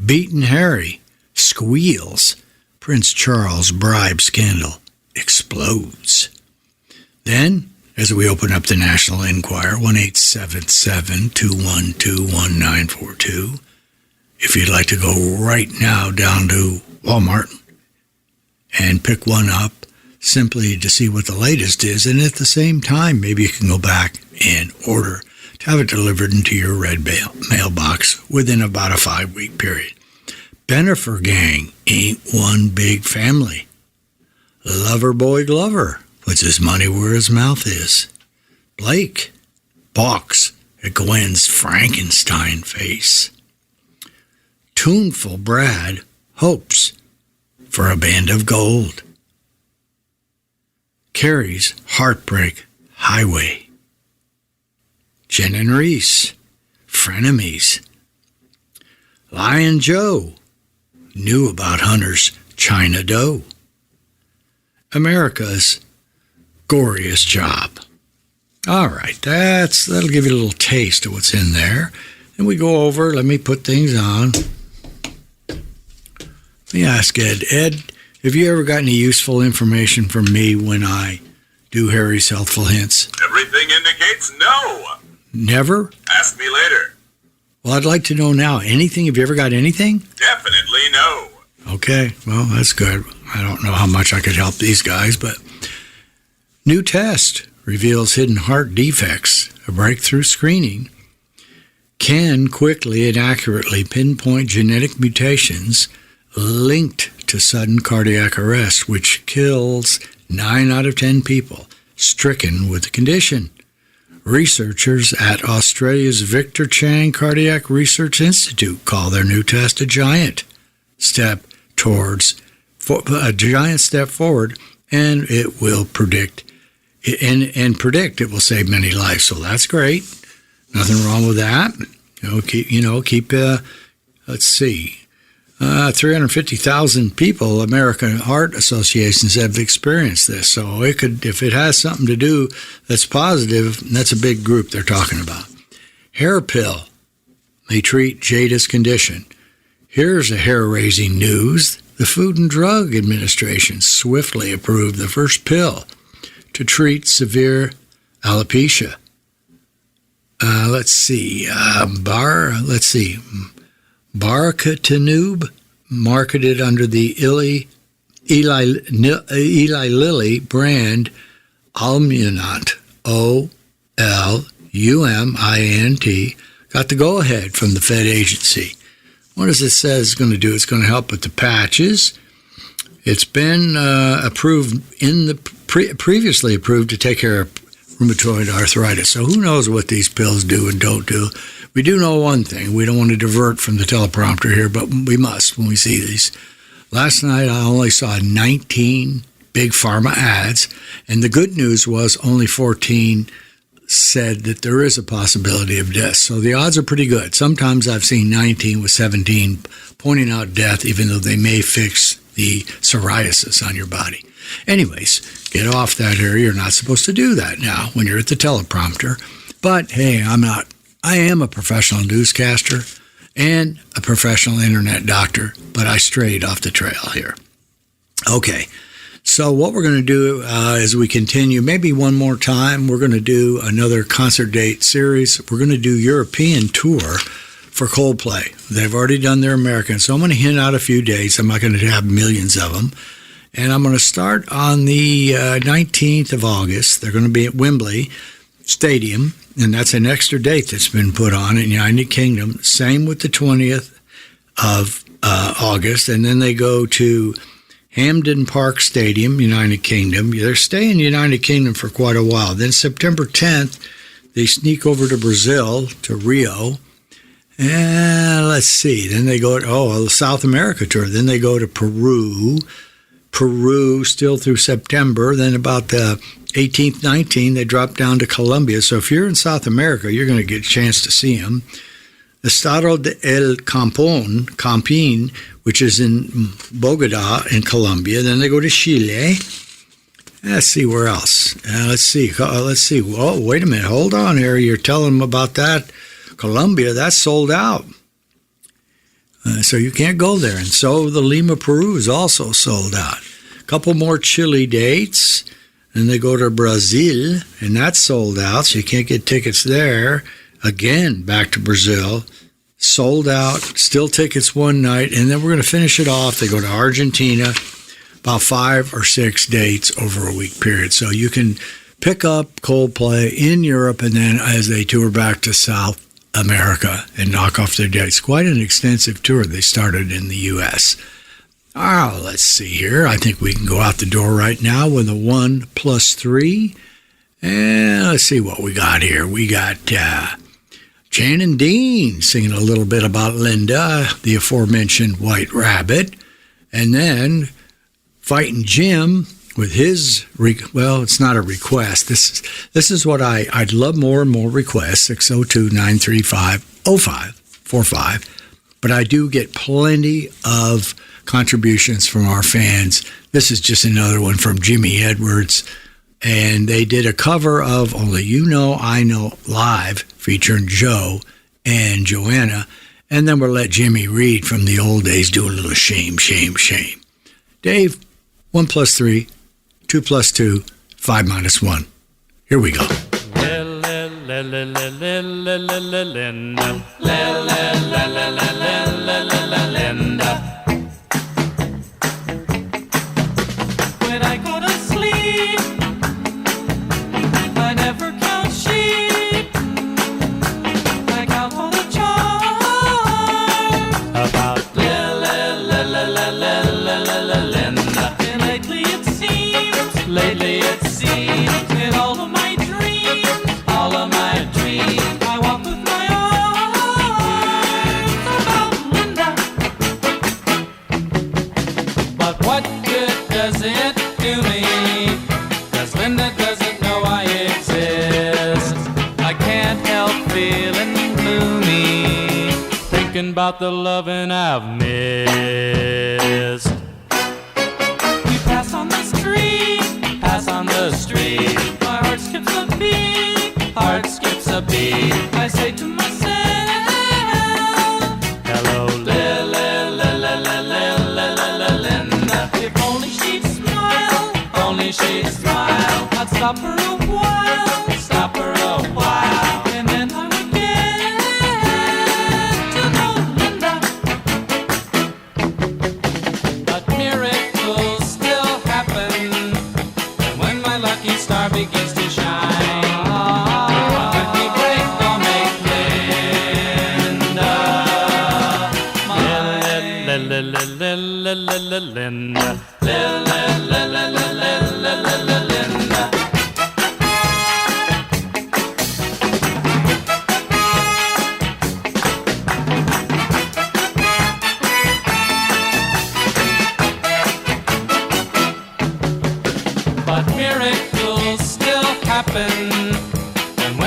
Speaker 3: Beaten Harry. Squeals. Prince Charles bribe scandal explodes. Then, as we open up the National Enquirer, 1-877-212-1942. If you'd like to go right now down to Walmart and pick one up simply to see what the latest is, and at the same time, maybe you can go back and order to have it delivered into your red mailbox within about a 5-week period. Bennifer gang ain't one big family. Lover boy Glover puts his money where his mouth is. Blake balks at Gwen's Frankenstein face. Tuneful Brad hopes for a band of gold. Carrie's Heartbreak Highway. Jen and Reese, frenemies. Lion Joe knew about Hunter's China dough. America's goriest job. All right, that'll give you a little taste of what's in there. Then we go over, let me put things on. Let me ask Ed. Ed, have you ever got any useful information from me when I do Harry's Healthful Hints?
Speaker 5: Everything indicates no.
Speaker 3: Never?
Speaker 5: Ask me later.
Speaker 3: Well, I'd like to know now. Anything? Have you ever got anything?
Speaker 5: Definitely no.
Speaker 3: Okay, well, that's good. I don't know how much I could help these guys, but new test reveals hidden heart defects. A breakthrough screening can quickly and accurately pinpoint genetic mutations linked to sudden cardiac arrest, which kills 9 out of 10 people stricken with the condition. Researchers at Australia's Victor Chang Cardiac Research Institute call their new test a giant step forward, and it will predict it will save many lives. So that's great. Nothing wrong with that. Keep let's see. 350,000 people, American Heart Associations, have experienced this. So it could, if it has something to do that's positive, that's a big group they're talking about. Hair pill may treat Jada's condition. Here's a hair-raising news. The Food and Drug Administration swiftly approved the first pill to treat severe alopecia. Barcatinib, marketed under the Eli Lilly brand Almumint, OLUMINT, got the go-ahead from the Fed agency. What does it say it's going to do? It's going to help with the patches. It's been approved previously approved to take care of rheumatoid arthritis. So who knows what these pills do and don't do. We do know one thing. We don't want to divert from the teleprompter here, but we must when we see these. Last night, I only saw 19 big pharma ads, and the good news was only 14 said that there is a possibility of death. So the odds are pretty good. Sometimes I've seen 19 with 17 pointing out death, even though they may fix the psoriasis on your body. Anyways, get off that area. You're not supposed to do that now when you're at the teleprompter. But hey, I am a professional newscaster and a professional internet doctor, but I strayed off the trail here. Okay, so what we're going to do as we continue, maybe one more time, we're going to do another concert date series. We're going to do European tour for Coldplay. They've already done their American, so I'm going to hint out a few dates. I'm not going to have millions of them. And I'm going to start on the 19th of August. They're going to be at Wembley Stadium, and that's an extra date that's been put on in the United Kingdom. Same with the 20th of August, and then they go to Hampden Park Stadium, United Kingdom. They're staying in the United Kingdom for quite a while. Then September 10th, they sneak over to Brazil, to Rio. And let's see, then they go to, South America tour. Then they go to Peru still through September. Then about the 18th, 19th, they drop down to Colombia. So if you're in South America, you're going to get a chance to see them. Estado de El Campín, which is in Bogotá in Colombia. Then they go to Chile. Let's see where else. Let's see. Oh, wait a minute. Hold on here. You're telling them about that. Colombia, that's sold out. So you can't go there. And so the Lima, Peru is also sold out. A couple more Chile dates. Then they go to Brazil, and that's sold out, so you can't get tickets there. Again, back to Brazil. Sold out. Still tickets one night. And then we're going to finish it off. They go to Argentina. About 5 or 6 dates over a week period. So you can pick up Coldplay in Europe, and then as they tour back to South America and knock off their dates. Quite an extensive tour they started in the U.S. Let's see here. I think we can go out the door right now with a 1+3. And let's see what we got here. We got Jan and Dean singing a little bit about Linda, the aforementioned White Rabbit. And then Fighting Jim with his, it's not a request. This is what I'd love more and more requests, 602-935-0545. But I do get plenty of contributions from our fans. This is just another one from Jimmy Edwards. And they did a cover of Only You Know, I Know Live, featuring Joe and Joanna. And then we'll let Jimmy Reed from the old days do a little shame, shame, shame. Dave, 1+3. 2+2, 5-1. Here we go.
Speaker 7: When I go to sleep, I never count sheep. I count all the charms about Linda. And lately it seems, in all of my dreams, I walk with my arms about Linda. But what good does it do me? 'Cause Linda doesn't know I exist. I can't help feeling gloomy, thinking about the loving I've missed. We pass on the street, my heart skips a beat, I say to myself, hello, Linda. If only she'd smile, I'd stop her a while, and then I would get to know Linda. But miracles still happen, and when my lucky star begins to shine, could we break or make Linda mine? Linda. But miracles still happen, and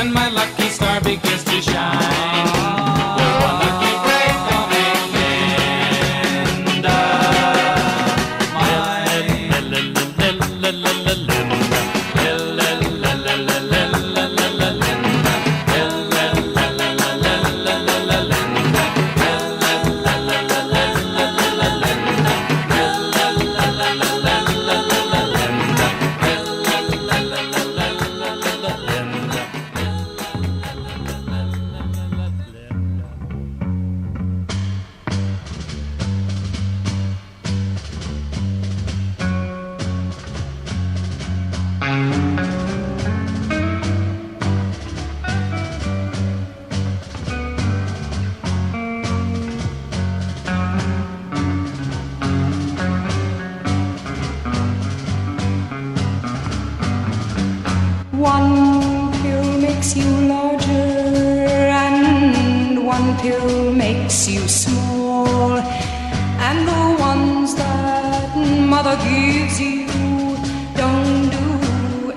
Speaker 11: makes you small, and the ones that mother gives you don't do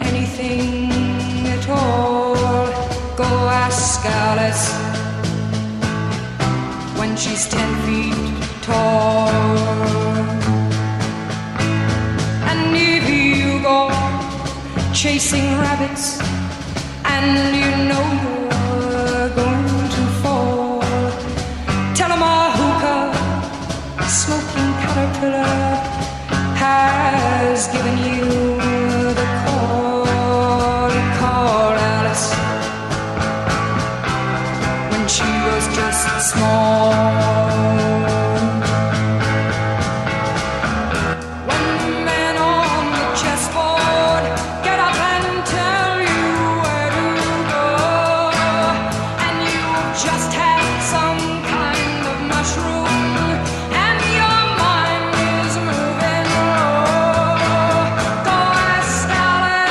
Speaker 11: anything at all. Go ask Alice when she's 10 feet tall. And if you go chasing rabbits and you know you're going to fall, tell 'em a hookah smoking caterpillar has given you the call. Call Alice when she was just small. When the men on the chessboard get up and tell you where to go, and you've just had some kind of mushroom and your mind is moving low, go ask Alice,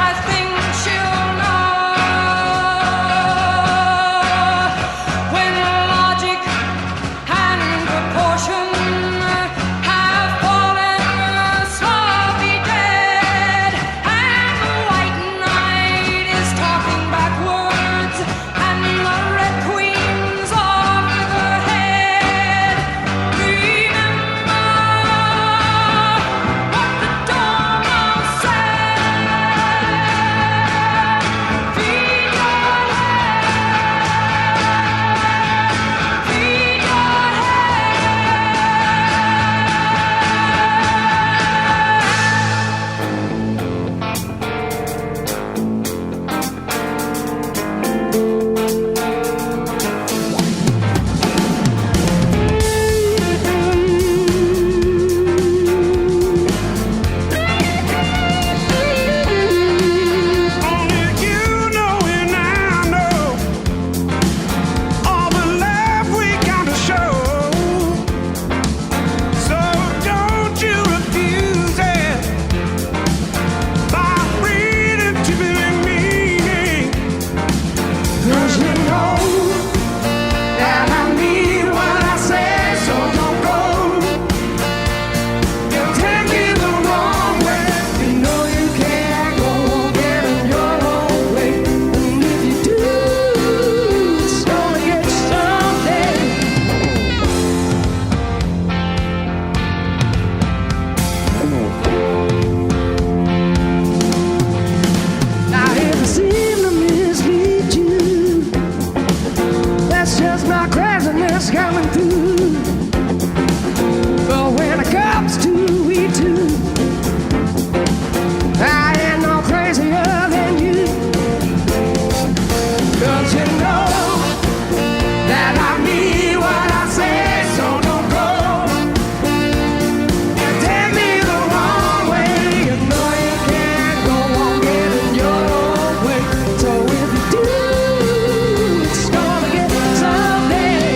Speaker 11: I think she'll know. When logic and proportion have fallen sloppy dead, and the white knight is talking backwards, and the red queen's off with her head, remember what the Dormouse said. Feed your head, feed your
Speaker 6: Only you know and I know all the love we got to show. So don't you refuse it by reading to me meaning. 'Cause you know that I mean what I say, so don't go. You take me the wrong way. You know you can't go getting your own way. And if you do, it's gonna get you someday. Now if I seem to mislead you, that's just my craziness coming through. But when it comes to we two, I ain't no crazier than you. 'Cause you know that I mean what I say, so don't go. You take me the wrong way. You know you can't go on getting your own way. So if you do, it's gonna get someday.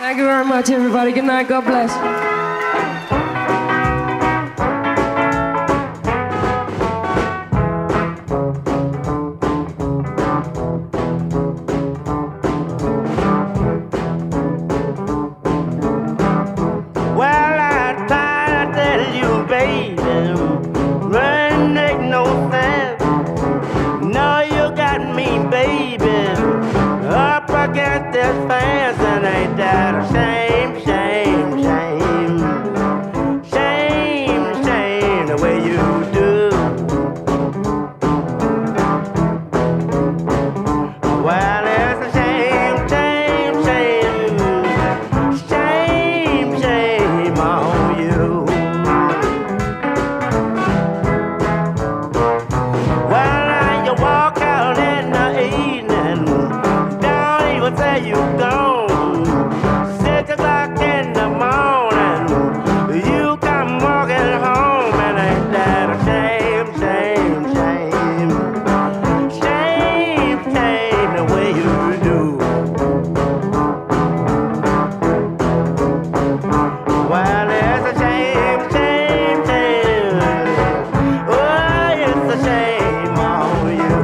Speaker 11: Thank you very much, everybody. Good night. God bless.
Speaker 12: Well, I try to tell you, baby, run make no sense. No, you got me, baby, up against this fence, and ain't that a shame, shame, shame, shame, shame, the way you do. Well, it's a shame, shame, shame, shame, shame on you. Well, now you walk out in the evening, don't even say you gone. 6 o'clock in the morning, you come walking home, and ain't that a shame, shame, shame, shame, shame, the way you do. Well, it's a shame, shame, shame. Oh, it's a shame on you.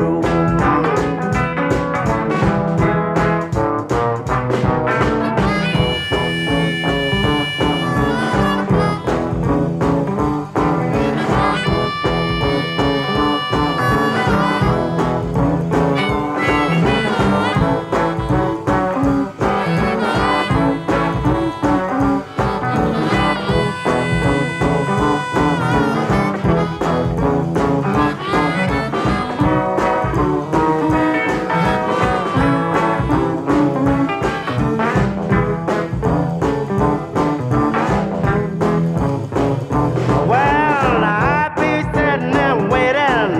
Speaker 12: Well, I be sitting there waiting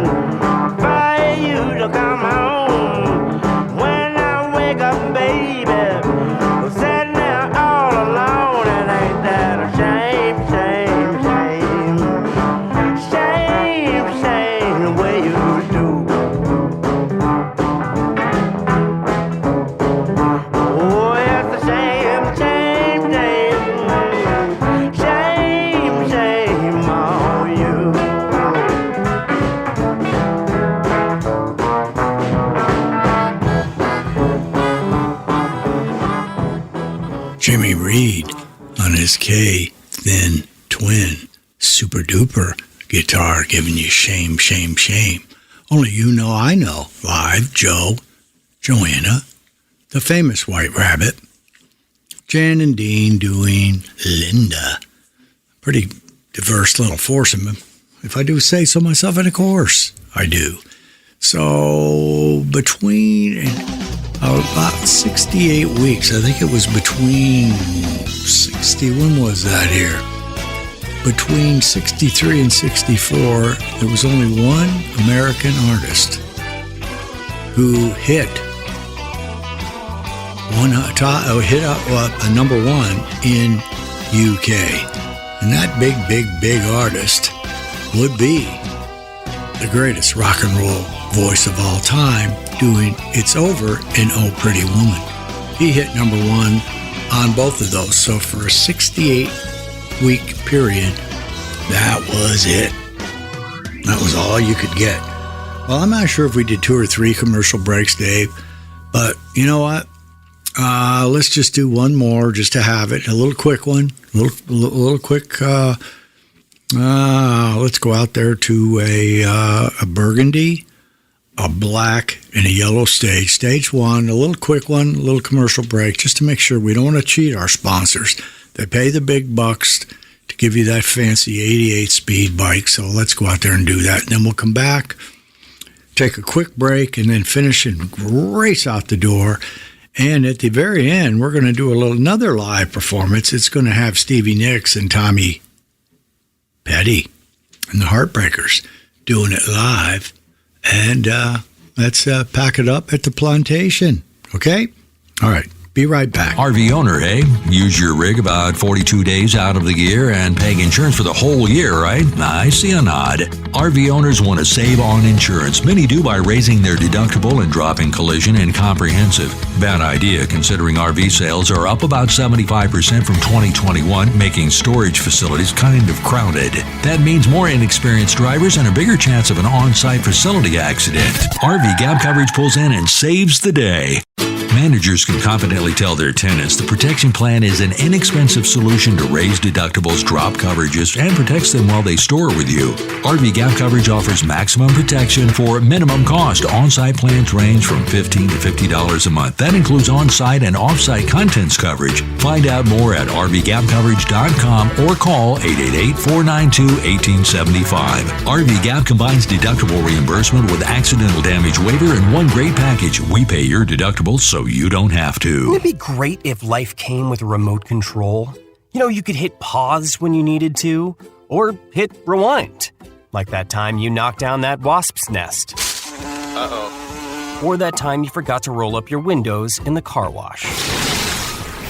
Speaker 12: for you to come home. When I wake up, baby, I'm sitting there all alone, and ain't that a shame, shame, shame, shame, shame, the way you do. Oh, it's a shame, shame, shame, shame, shame on you.
Speaker 3: Jimmy Reed on his K Thin Twin Super Duper guitar giving you shame, shame, shame. Only you know I know. Live, Joe, Joanna, the famous White Rabbit, Jan and Dean doing Linda. Pretty diverse little foursome, if I do say so myself, and of course I do. So between about 68 weeks, I think it was between 60, when was that here? Between 63 and 64, there was only one American artist who hit a number one in UK. And that big artist would be the greatest rock and roll voice of all time, doing It's Over and Oh Pretty Woman. He hit number one on both of those. So for a 68-week period, that was it. That was all you could get. Well, I'm not sure if we did 2 or 3 commercial breaks, Dave, but you know what? Let's just do one more just to have it. A little quick one. A little quick. Let's go out there to a burgundy, a black, and a yellow stage. Stage one, a little quick one, a little commercial break, just to make sure we don't want to cheat our sponsors. They pay the big bucks to give you that fancy 88 speed bike. So let's go out there and do that. And then we'll come back, take a quick break, and then finish and race out the door. And at the very end, we're going to do another live performance. It's going to have Stevie Nicks and Tommy Petty and the Heartbreakers doing it live. And let's pack it up at the plantation. Okay? All right. Be right back.
Speaker 1: RV owner, hey? Use your rig about 42 days out of the year and paying insurance for the whole year, right? I see a nod. RV owners want to save on insurance. Many do by raising their deductible and dropping collision and comprehensive. Bad idea, considering RV sales are up about 75% from 2021, making storage facilities kind of crowded. That means more inexperienced drivers and a bigger chance of an on-site facility accident. RV Gap Coverage pulls in and saves the day. Managers can confidently tell their tenants the protection plan is an inexpensive solution to raise deductibles, drop coverages, and protects them while they store with you. RV Gap Coverage offers maximum protection for minimum cost. On-site plans range from $15 to $50 a month. That includes on-site and off-site contents coverage. Find out more at rvgapcoverage.com or call 888-492-1875. RV Gap combines deductible reimbursement with accidental damage waiver in one great package. We pay your deductibles so you don't have to.
Speaker 13: Wouldn't it be great if life came with a remote control? You know, you could hit pause when you needed to, or hit rewind. Like that time you knocked down that wasp's nest. Uh-oh. Or that time you forgot to roll up your windows in the car wash.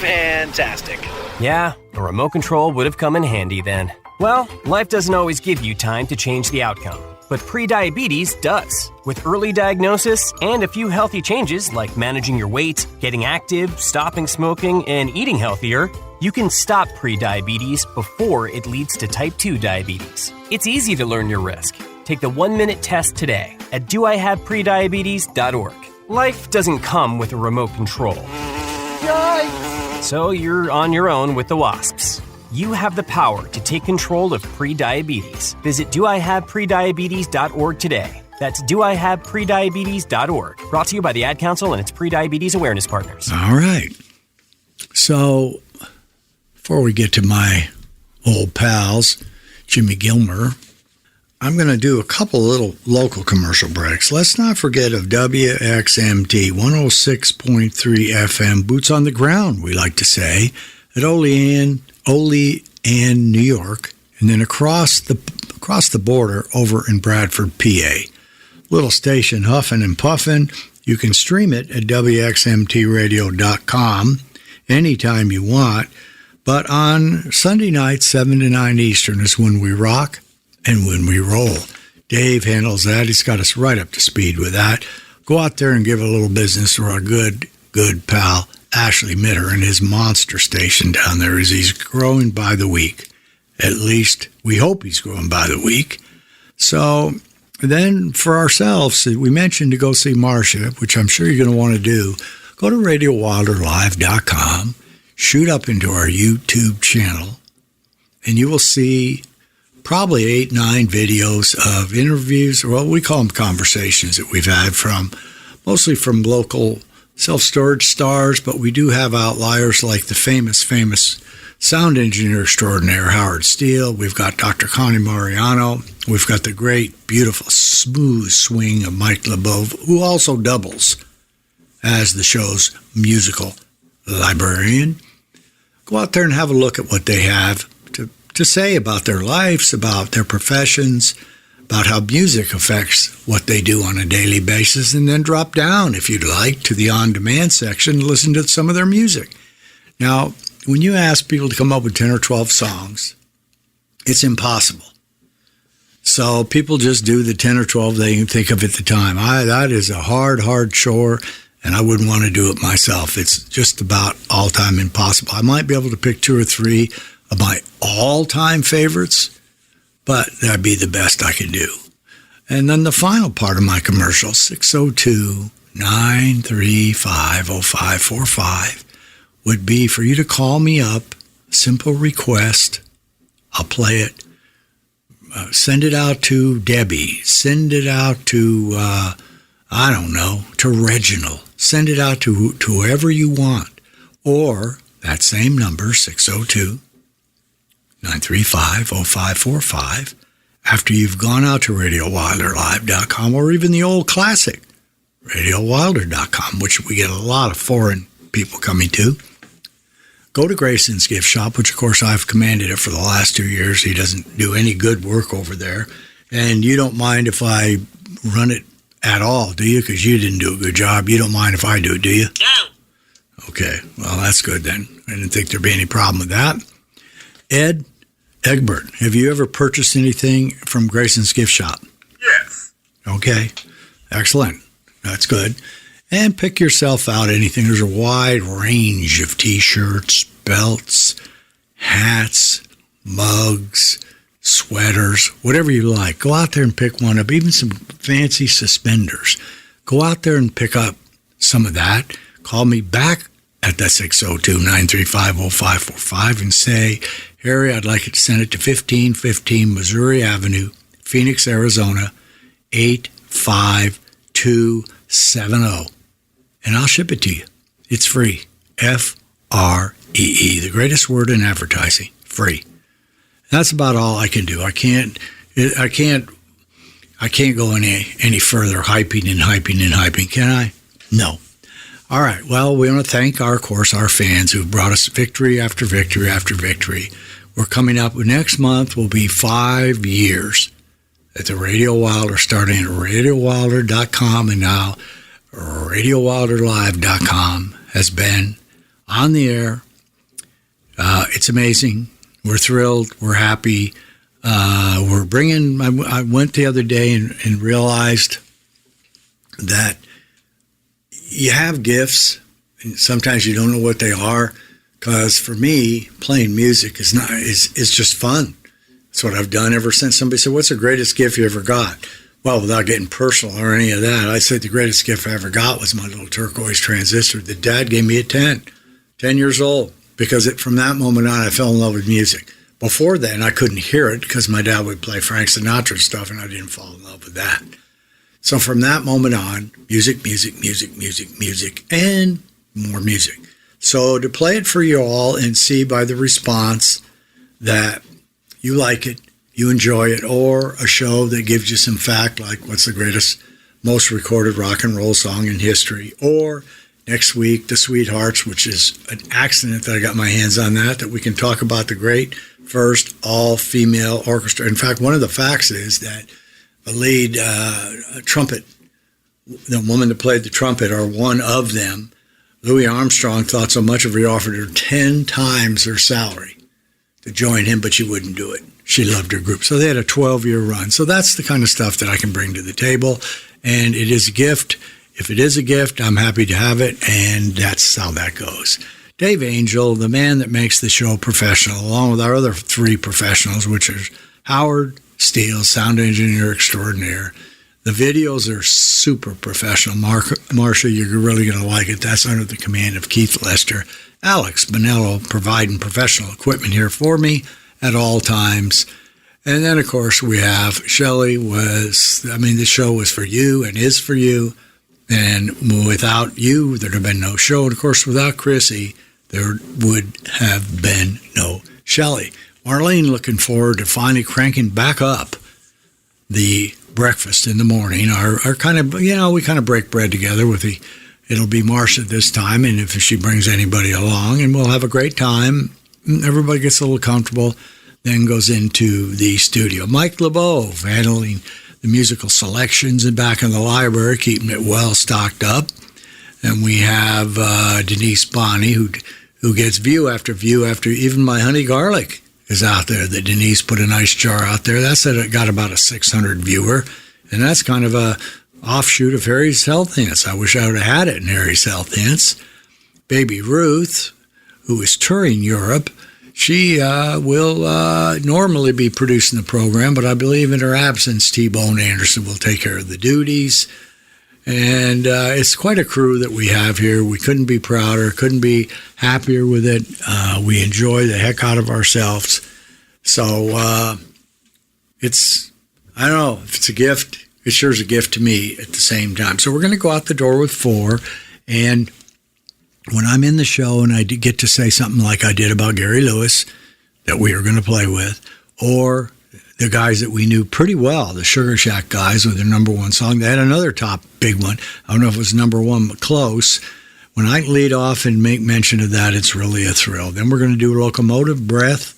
Speaker 14: Fantastic.
Speaker 13: Yeah, a remote control would have come in handy then. Well, life doesn't always give you time to change the outcome. But prediabetes does. With early diagnosis and a few healthy changes like managing your weight, getting active, stopping smoking, and eating healthier, you can stop prediabetes before it leads to type 2 diabetes. It's easy to learn your risk. Take the 1-minute test today at doihaveprediabetes.org. Life doesn't come with a remote control. Yikes! So you're on your own with the wasps. You have the power to take control of prediabetes. Visit doihaveprediabetes.org today. That's doihaveprediabetes.org. Brought to you by the Ad Council and its Prediabetes Awareness Partners.
Speaker 3: All right. So, before we get to my old pals, Jimmy Gilmer, I'm going to do a couple little local commercial breaks. Let's not forget of WXMT 106.3 FM, Boots on the Ground, we like to say, at Olean, New York, and then across the border over in Bradford, PA. Little station huffing and puffing. You can stream it at WXMTradio.com anytime you want. But on Sunday nights, 7 to 9 Eastern is when we rock and when we roll. Dave handles that. He's got us right up to speed with that. Go out there and give a little business to our good pal, Ashley Mitter, and his monster station down there as he's growing by the week. At least we hope he's growing by the week. So then for ourselves, we mentioned to go see Marcia, which I'm sure you're going to want to do. Go to RadioWilderLive.com, shoot up into our YouTube channel, and you will see probably 8-9 videos of interviews, or what we call them conversations that we've had mostly from local self-storage stars, but we do have outliers like the famous sound engineer extraordinaire Howard Steele. We've got Dr. Connie Mariano. We've got the great, beautiful, smooth swing of Mike LeBeau, who also doubles as the show's musical librarian. Go out there and have a look at what they have to say about their lives, about their professions, about how music affects what they do on a daily basis, and then drop down, if you'd like, to the on-demand section and listen to some of their music. Now, when you ask people to come up with 10 or 12 songs, it's impossible. So people just do the 10 or 12 they can think of at the time. That is a hard chore, and I wouldn't want to do it myself. It's just about all-time impossible. I might be able to pick 2 or 3 of my all-time favorites, but that'd be the best I could do. And then the final part of my commercial, 602-935-0545, would be for you to call me up, simple request. I'll play it. Send it out to Debbie. Send it out to, to Reginald. Send it out to whoever you want. Or that same number, 602-935-0545, after you've gone out to RadioWilderLive.com or even the old classic, RadioWilder.com, which we get a lot of foreign people coming to. Go to Grayson's Gift Shop, which, of course, I've commanded it for the last 2 years. He doesn't do any good work over there. And you don't mind if I run it at all, do you? Because you didn't do a good job. You don't mind if I do it, do you?
Speaker 14: No.
Speaker 3: Okay, well, that's good then. I didn't think there'd be any problem with that. Ed Egbert, have you ever purchased anything from Grayson's Gift Shop?
Speaker 5: Yes.
Speaker 3: Okay, excellent. That's good. And pick yourself out anything. There's a wide range of T-shirts, belts, hats, mugs, sweaters, whatever you like. Go out there and pick one up, even some fancy suspenders. Go out there and pick up some of that. Call me back at the 602-935-0545 and say, Harry, I'd like it to send it to 1515 Missouri Avenue, Phoenix, Arizona, 85270. And I'll ship it to you. It's free. F-R-E-E, the greatest word in advertising. Free. That's about all I can do. I can't go any further hyping, can I? No. All right. Well, we want to thank our fans who've brought us victory after victory after victory. We're coming up next month will be 5 years at the Radio Wilder, starting at RadioWilder.com, and now RadioWilderLive.com has been on the air. It's amazing. We're thrilled. We're happy. We're bringing. I went the other day and realized that you have gifts, and sometimes you don't know what they are. Because for me, playing music is just fun. That's what I've done ever since. Somebody said, "What's the greatest gift you ever got?" Well, without getting personal or any of that, I said the greatest gift I ever got was my little turquoise transistor that Dad gave me at 10 years old. Because from that moment on, I fell in love with music. Before then, I couldn't hear it because my dad would play Frank Sinatra stuff, and I didn't fall in love with that. So from that moment on, music, and more music. So to play it for you all and see by the response that you like it, you enjoy it, or a show that gives you some fact, like what's the greatest, most recorded rock and roll song in history, or next week, The Sweethearts, which is an accident that I got my hands on that we can talk about the great first all-female orchestra. In fact, one of the facts is that the lead trumpet, the woman that played the trumpet, or one of them, Louis Armstrong, thought so much of her, he offered her 10 times her salary to join him, but she wouldn't do it. She loved her group. So they had a 12-year run. So that's the kind of stuff that I can bring to the table, and it is a gift. If it is a gift, I'm happy to have it, and that's how that goes. Dave Angel, the man that makes the show professional, along with our other 3 professionals, which are Howard Steele, sound engineer extraordinaire. The videos are super professional. Marcia, you're really going to like it. That's under the command of Keith Lester. Alex Bonello providing professional equipment here for me at all times. And then, of course, we have Shelley the show was for you and is for you. And without you, there'd have been no show. And, of course, without Chrissy, there would have been no Shelley. Marlene looking forward to finally cranking back up the breakfast in the morning. Our kind of, we kind of break bread together it'll be Marcia this time, and if she brings anybody along, and we'll have a great time. Everybody gets a little comfortable, then goes into the studio. Mike LeBeau handling the musical selections and back in the library, keeping it well stocked up. And we have Denise Bonney, who gets view after view after even my honey garlic is out there that Denise put a nice jar out there. That's it got about a 600 viewer, and that's kind of a offshoot of Harry's Health Hints. I wish I would have had it in Harry's Health Hints. Baby Ruth, who is touring Europe, she will normally be producing the program, but I believe in her absence, T-Bone Anderson will take care of the duties. And it's quite a crew that we have here. We couldn't be prouder, couldn't be happier with it. We enjoy the heck out of ourselves. So I don't know, if it's a gift, it sure is a gift to me at the same time. So we're going to go out the door with 4. And when I'm in the show and I get to say something like I did about Gary Lewis that we are going to play with, or the guys that we knew pretty well, the Sugar Shack guys with their number 1 song. They had another top big one. I don't know if it was number 1, but close. When I lead off and make mention of that, it's really a thrill. Then we're going to do Locomotive Breath,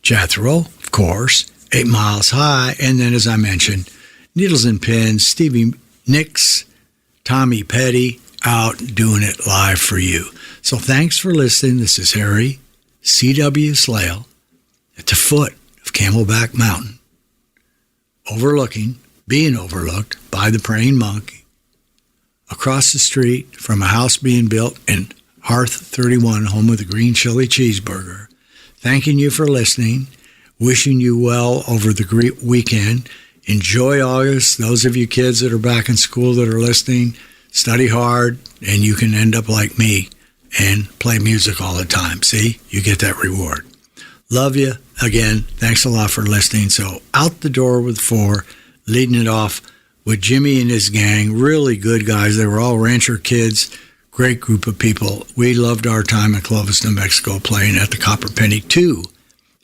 Speaker 3: Jethro, of course, 8 Miles High, and then, as I mentioned, Needles and Pins, Stevie Nicks, Tommy Petty. out doing it live for you. So thanks for listening. This is Harry C.W. Slale at the foot of Camelback Mountain, being overlooked by the praying monkey, across the street from a house being built in Hearth 31, home of the green chili cheeseburger. Thanking you for listening, wishing you well over the great weekend. Enjoy August. Those of you kids that are back in school that are listening, study hard, and you can end up like me and play music all the time. See, you get that reward. Love you. Again, thanks a lot for listening. So out the door with 4, leading it off with Jimmy and his gang. Really good guys. They were all rancher kids. Great group of people. We loved our time in Clovis, New Mexico, playing at the Copper Penny. 2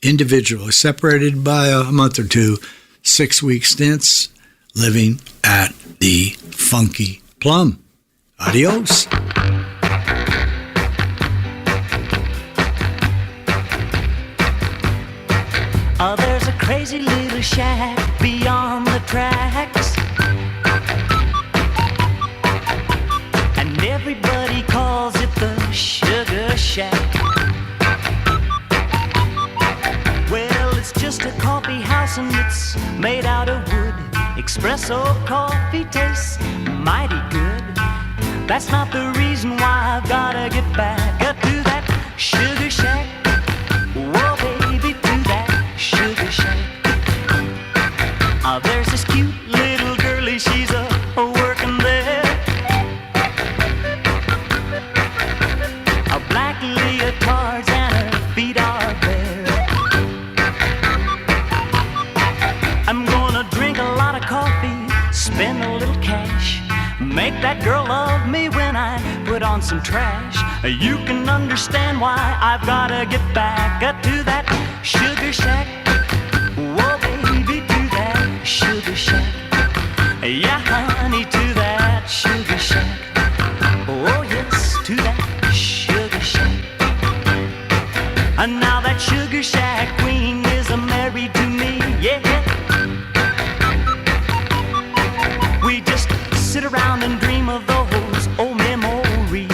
Speaker 3: individually, separated by a month or 2, 6-week stints, living at the Funky Plum. Adios.
Speaker 7: Oh, there's a crazy little shack beyond the tracks, and everybody calls it the Sugar Shack. Well, it's just a coffee house and it's made out of wood. Espresso coffee tastes mighty good. That's not the reason why I've gotta get back up to that Sugar Shack. Whoa, baby, to that Sugar Shack. There's this cute little girlie, she's a working there. Black leotards and her feet are bare. I'm gonna drink a lot of coffee, spend a little cash, make that girl love me when I put on some trash. You can understand why I've gotta get back to that Sugar Shack. Whoa, baby, to that Sugar Shack. Yeah, honey, to that Sugar Shack. Oh, yes, to that Sugar Shack. And now that Sugar Shack queen is married to me, yeah. We just sit around and dream of those old memories.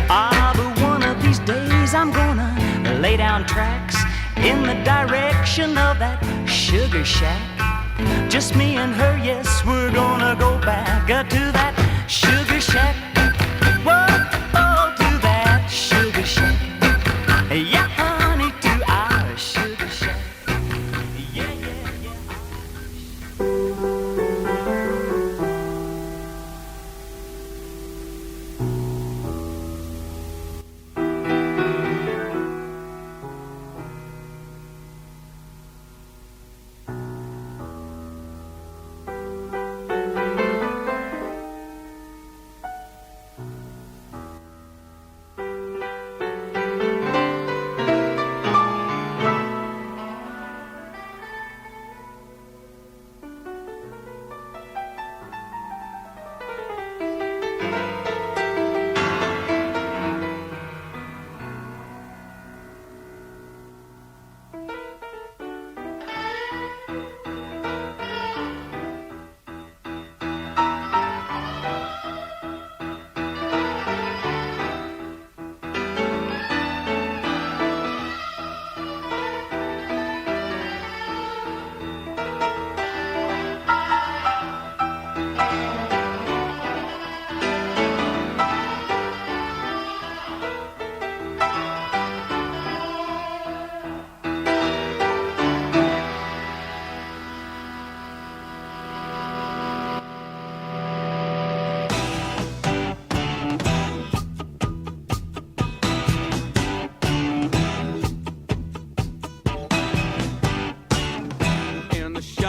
Speaker 7: But one of these days I'm gonna lay down tracks in the direction of that Sugar Shack. Just me and her, yes, we're gonna go back to that Sugar Shack. Whoa, oh, to that Sugar Shack. Yeah, honey, to our Sugar Shack. Yeah, yeah, yeah.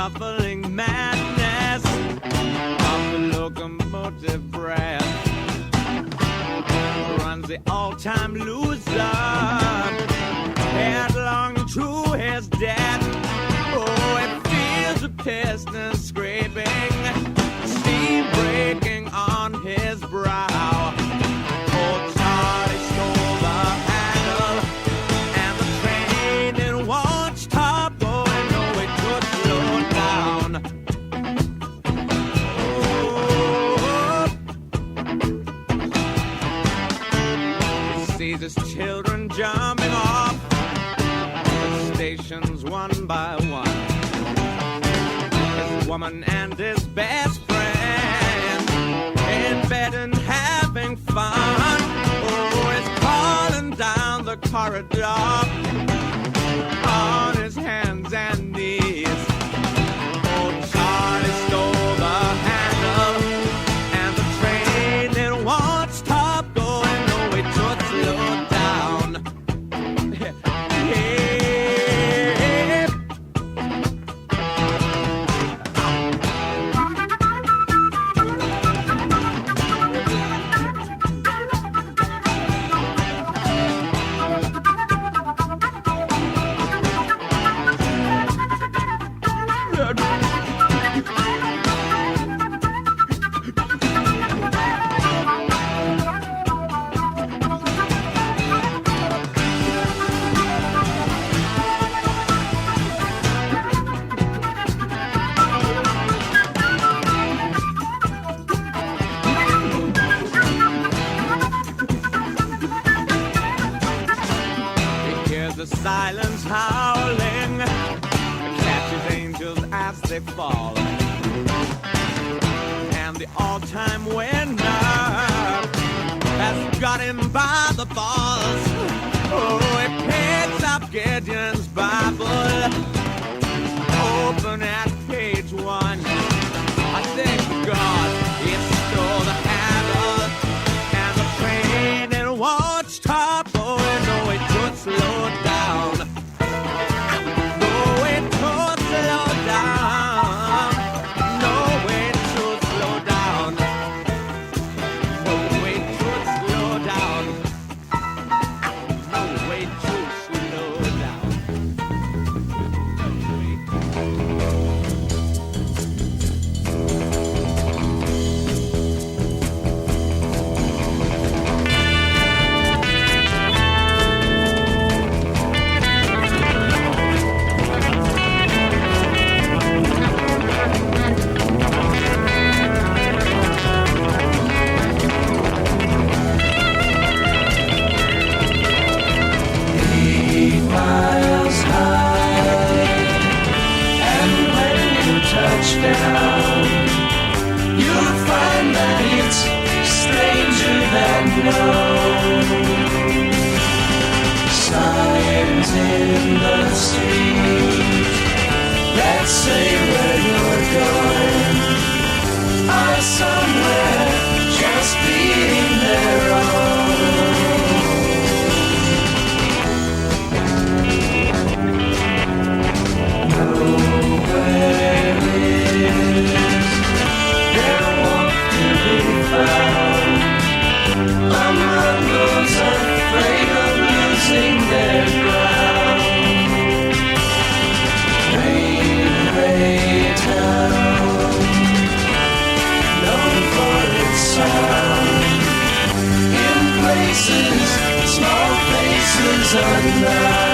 Speaker 14: shuffling madness of the locomotive breath runs the all-time loser headlong to his death. Oh, it feels the piston scraping, steam breaking on his brow. Oh, Charlie stole the handle, and the train it won't stop going. No, it could slow down. Oh, his children jumping off the stations one by one. His woman and his best friend in bed and having fun. Oh, he's crawling down the corridor on his hands and knees. Oh, Charlie stole the handle and the train, it won't stop going. No, it should slow down. Yeah. The silence howling catches angels as they fall, and the all-time winner has got him by the balls. Oh, he picks up Gideon's Bible, open at page 1. I thank God he stole the handle, and the train it won't stop. Oh, no, it should slow down. No, it should slow down. No, it should slow down. No, it should slow down. No, it should slow down.
Speaker 15: Touchdown, you'll find that it's stranger than known. Signs in the street that say where you're going are somewhere just being their own. Nowhere among those afraid of losing their ground. Railway town, known for its sound, in places, small faces unknown.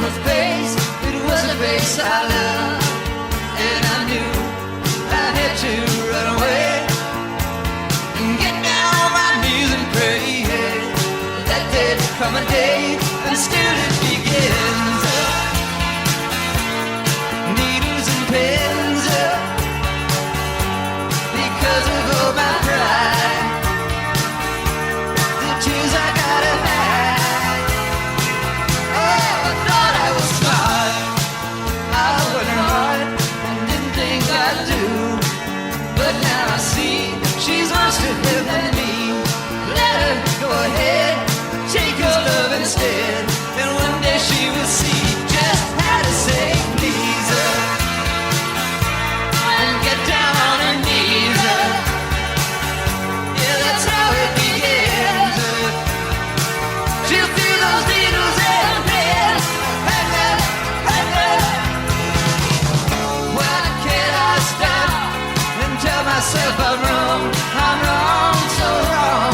Speaker 15: a face, it was a face I loved. And I knew I had to run away and get down on my knees and pray that there'd come a day and still it begins. Needles and pins because of all my pride. The tears I gotta hide. Oh, I thought I was smart. I worked hard and didn't think I'd do. But now I see she's much to live than me. Let her go ahead, take her love instead. And one day she will see just how to say please her and get down on her knees. Yeah, that's how it begins. She'll feel those needles and pins. Why can't I stop and tell myself I'm wrong? I'm wrong, so wrong.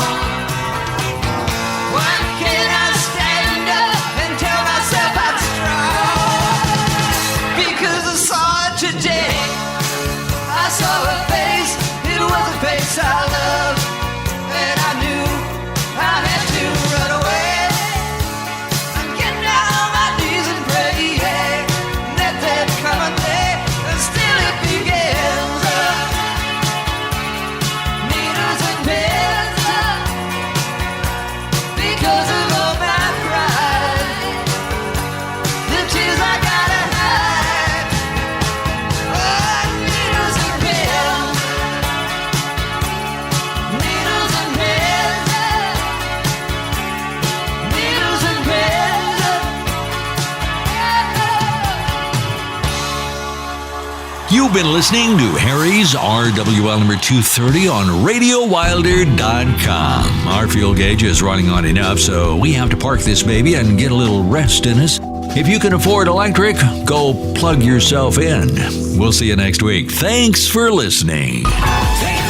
Speaker 15: Why can't I stand up and tell myself I'm strong? Because I saw it today. I saw her face, it was a face I loved. And I knew I had to run away and get down on my knees and pray that there'd come a day and still it begins. Needles and pins because of all my pride. The tears I gotta hide. Oh, needles and pins. Needles and pins. Needles and pins.
Speaker 1: You've been listening to Harry's RWL number 230 on RadioWilder.com. Our fuel gauge is running on enough, so we have to park this baby and get a little rest in us. If you can afford electric, go plug yourself in. We'll see you next week. Thanks for listening.
Speaker 15: Take